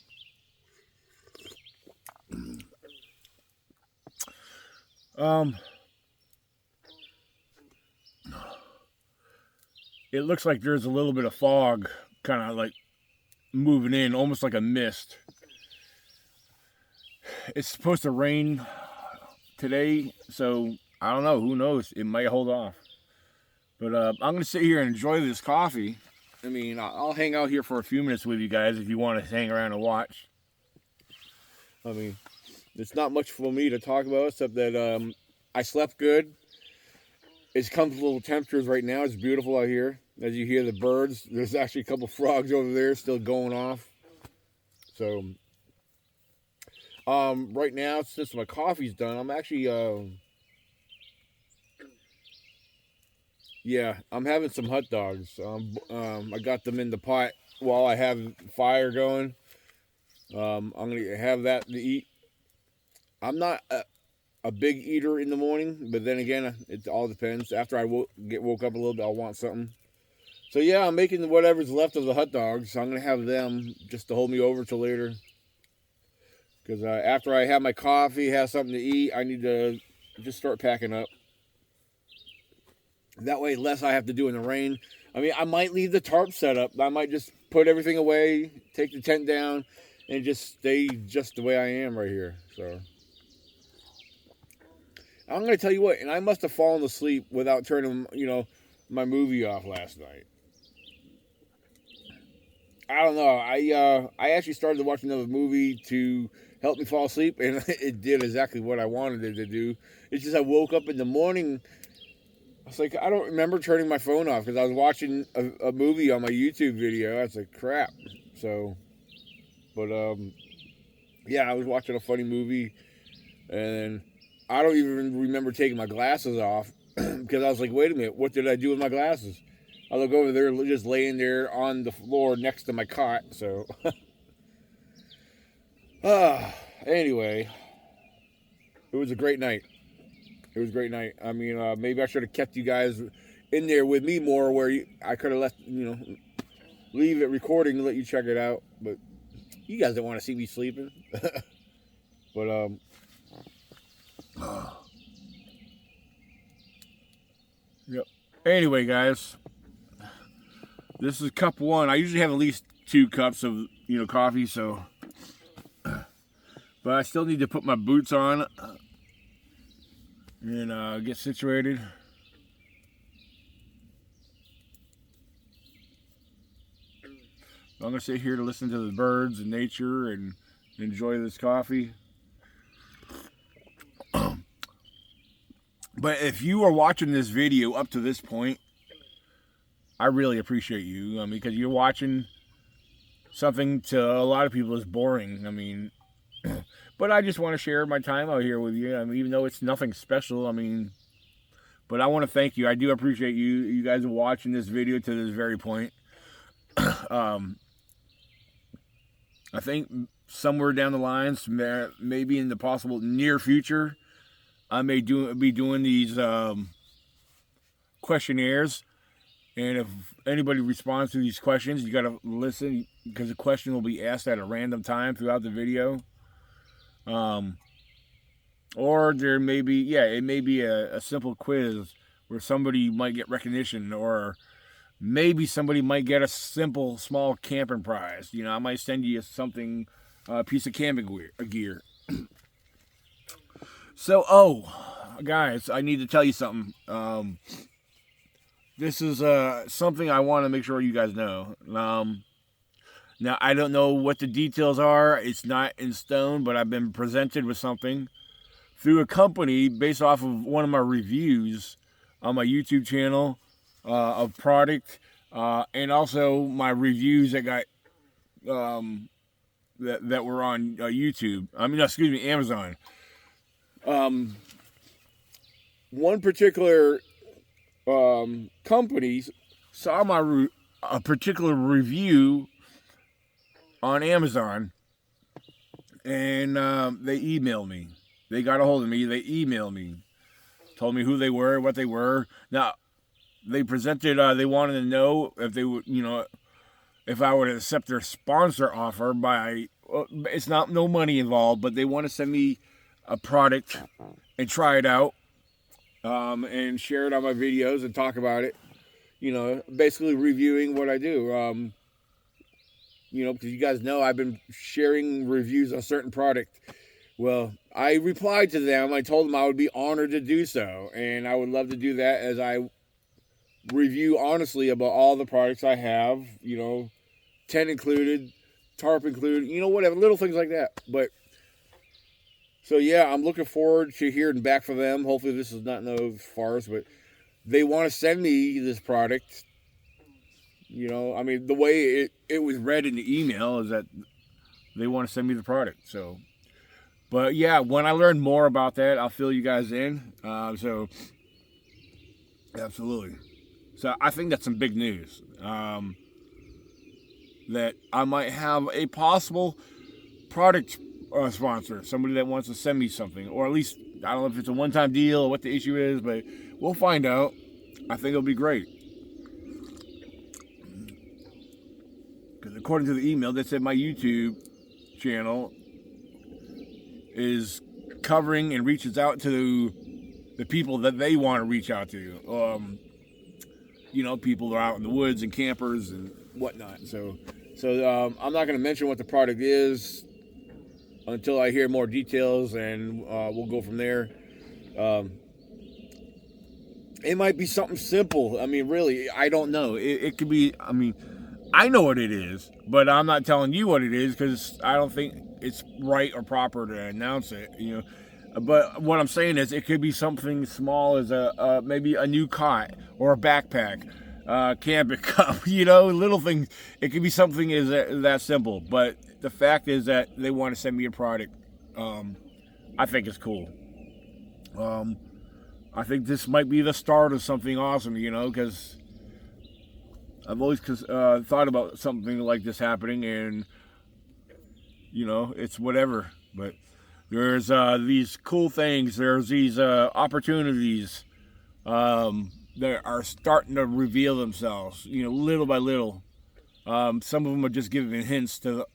It looks like there's a little bit of fog kind of like moving in, almost like a mist. It's supposed to rain today, so I don't know. Who knows? It might hold off. But I'm going to sit here and enjoy this coffee. I mean, I'll hang out here for a few minutes with you guys if you want to hang around and watch. I mean, it's not much for me to talk about except that I slept good. It's comfortable temperatures right now. It's beautiful out here. As you hear the birds, there's actually a couple frogs over there still going off. So, right now, since my coffee's done, I'm actually, yeah, I'm having some hot dogs. I got them in the pot while I have fire going. I'm gonna have that to eat. I'm not a big eater in the morning, but then again, it all depends. After I woke up a little bit, I'll want something. So yeah, I'm making whatever's left of the hot dogs. I'm gonna have them just to hold me over till later. Because after I have my coffee, have something to eat, I need to just start packing up. That way, less I have to do in the rain. I mean, I might leave the tarp set up. I might just put everything away, take the tent down, and just stay just the way I am right here. So I'm going to tell you what, and I must have fallen asleep without turning, my movie off last night. I don't know. I actually started watching another movie to help me fall asleep, and it did exactly what I wanted it to do. It's just I woke up in the morning. I was like, I don't remember turning my phone off because I was watching a movie on my YouTube video. I was like, crap. So, but yeah, I was watching a funny movie, and I don't even remember taking my glasses off because I was like, wait a minute, what did I do with my glasses? I look over there, just laying there on the floor next to my cot. So, anyway, it was a great night. It was a great night. I mean, maybe I should have kept you guys in there with me more, where I could have left, leave it recording to let you check it out. But you guys don't want to see me sleeping. But yep. Anyway, guys, this is cup one. I usually have at least 2 cups of coffee, so. But I still need to put my boots on and get situated. I'm gonna sit here to listen to the birds and nature and enjoy this coffee. But if you are watching this video up to this point, I really appreciate you. I mean, because you're watching something to a lot of people is boring. I mean, but I just want to share my time out here with you. I mean, even though it's nothing special, I mean, but I want to thank you. I do appreciate you guys watching this video to this very point. I think somewhere down the lines, maybe in the possible near future, I may be doing these questionnaires, and if anybody responds to these questions, you got to listen because the question will be asked at a random time throughout the video. Or there may be, it may be a simple quiz where somebody might get recognition, or maybe somebody might get a simple small camping prize. I might send you something, a piece of camping gear. So, guys, I need to tell you something. This is something I want to make sure you guys know. Now, I don't know what the details are. It's not in stone, but I've been presented with something through a company based off of one of my reviews on my YouTube channel of product, and also my reviews that got that were on YouTube. Amazon. One particular company saw a particular review on Amazon, and they emailed me. They got a hold of me. They emailed me, told me who they were, what they were. Now, they presented. They wanted to know if they would, if I would accept their sponsor offer. It's not no money involved, but they want to send me a product and try it out, and share it on my videos and talk about it. Basically reviewing what I do. because you guys know I've been sharing reviews on certain product. Well, I replied to them. I told them I would be honored to do so, and I would love to do that as I review honestly about all the products I have. Tent included, tarp included, whatever, little things like that. But so yeah, I'm looking forward to hearing back from them. Hopefully, this is not no farce, but they want to send me this product. The way it was read in the email is that they want to send me the product. So, but yeah, when I learn more about that, I'll fill you guys in. So, absolutely. So I think that's some big news. That I might have a possible product sponsor, somebody that wants to send me something, or at least, I don't know if it's a one-time deal or what the issue is, but we'll find out. I think it'll be great. Because according to the email, they said my YouTube channel is covering and reaches out to the people that they want to reach out to. People are out in the woods and campers and whatnot. So I'm not going to mention what the product is until I hear more details, and we'll go from there. It might be something simple. Really, I don't know. It could be, I know what it is, but I'm not telling you what it is because I don't think it's right or proper to announce it, But what I'm saying is it could be something small as maybe a new cot or a backpack, camping cup, little things. It could be something as that simple. But the fact is that they want to send me a product. I think it's cool. I think this might be the start of something awesome, because I've always thought about something like this happening, and it's whatever. But there's these cool things. There's these opportunities that are starting to reveal themselves, little by little. Some of them are just giving hints to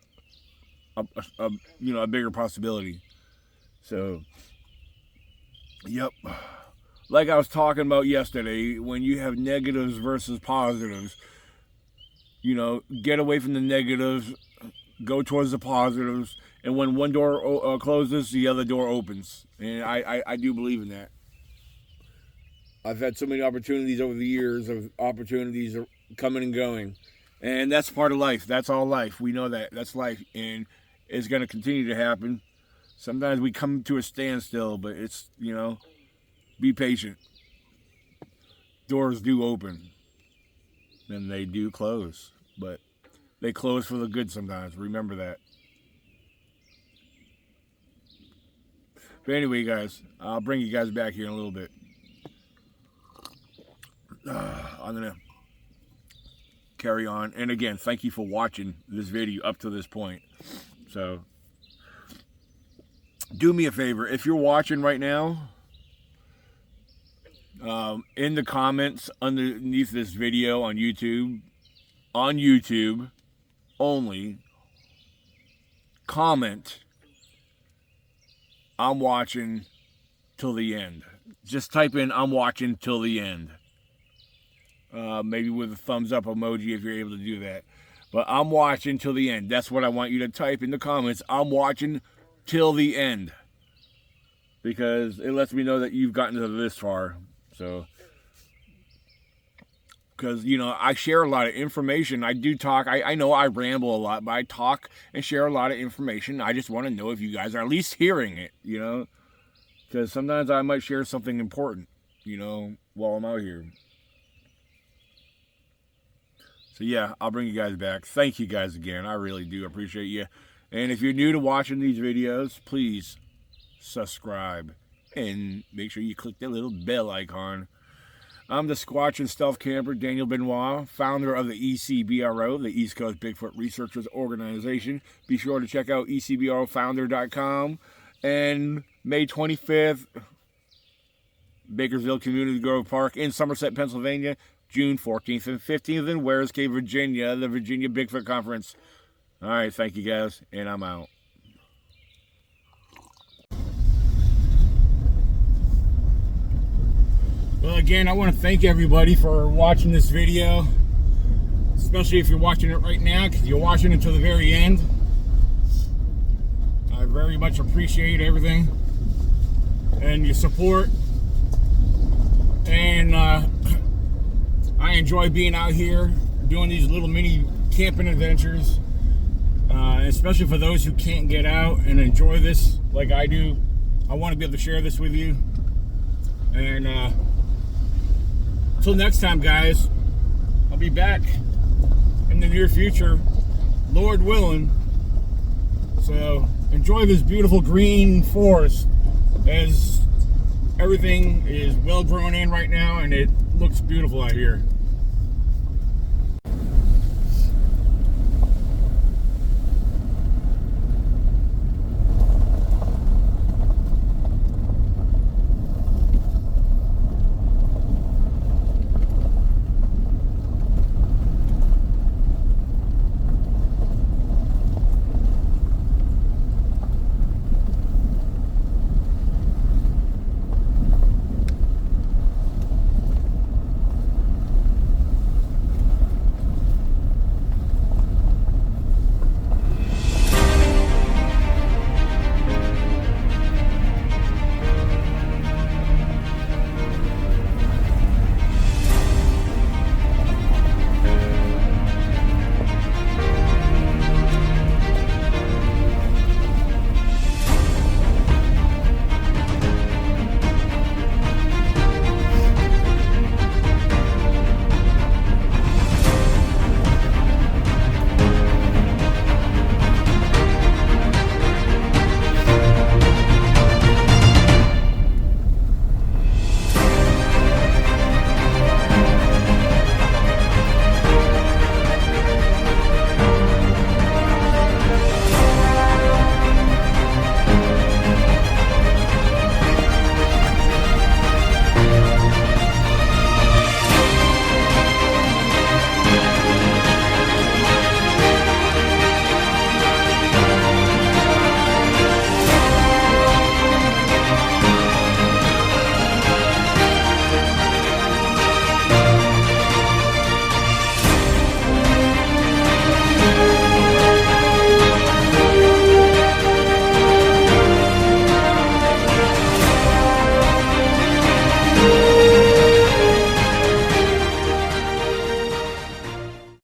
a bigger possibility. So, yep. Like I was talking about yesterday, when you have negatives versus positives, get away from the negatives, go towards the positives, and when one door closes, the other door opens. And I do believe in that. I've had so many opportunities over the years of opportunities coming and going. And that's part of life. That's all life. We know that. That's life. And it's going to continue to happen. Sometimes we come to a standstill, but it's, be patient. Doors do open. And they do close. But they close for the good sometimes. Remember that. But anyway, guys, I'll bring you guys back here in a little bit. I'm going to carry on. And again, thank you for watching this video up to this point. So, do me a favor. If you're watching right now, in the comments underneath this video on YouTube only, comment, "I'm watching till the end." Just type in, "I'm watching till the end." Maybe with a thumbs up emoji if you're able to do that. But "I'm watching till the end." That's what I want you to type in the comments. "I'm watching till the end." Because it lets me know that you've gotten to this far. So, because, I share a lot of information. I do talk. I know I ramble a lot, but I talk and share a lot of information. I just want to know if you guys are at least hearing it, Because sometimes I might share something important, while I'm out here. So yeah, I'll bring you guys back. Thank you guys again. I really do appreciate you. And if you're new to watching these videos, please subscribe and make sure you click that little bell icon. I'm the Squatch and Stealth Camper, Daniel Benoit, founder of the ECBRO, the East Coast Bigfoot Researchers Organization. Be sure to check out ecbrofounder.com. And May 25th, Bakersville Community Grove Park in Somerset, Pennsylvania. June 14th and 15th in Wares Cave, Virginia, the Virginia Bigfoot Conference. All right, thank you guys, and I'm out. Well, again, I want to thank everybody for watching this video. especially if you're watching it right now, because you're watching it to the very end. I very much appreciate everything and your support. And I enjoy being out here doing these little mini camping adventures, especially for those who can't get out and enjoy this like I do. I want to be able to share this with you. And until next time, guys, I'll be back in the near future, Lord willing. So enjoy this beautiful green forest, as everything is well grown in right now and it looks beautiful out here.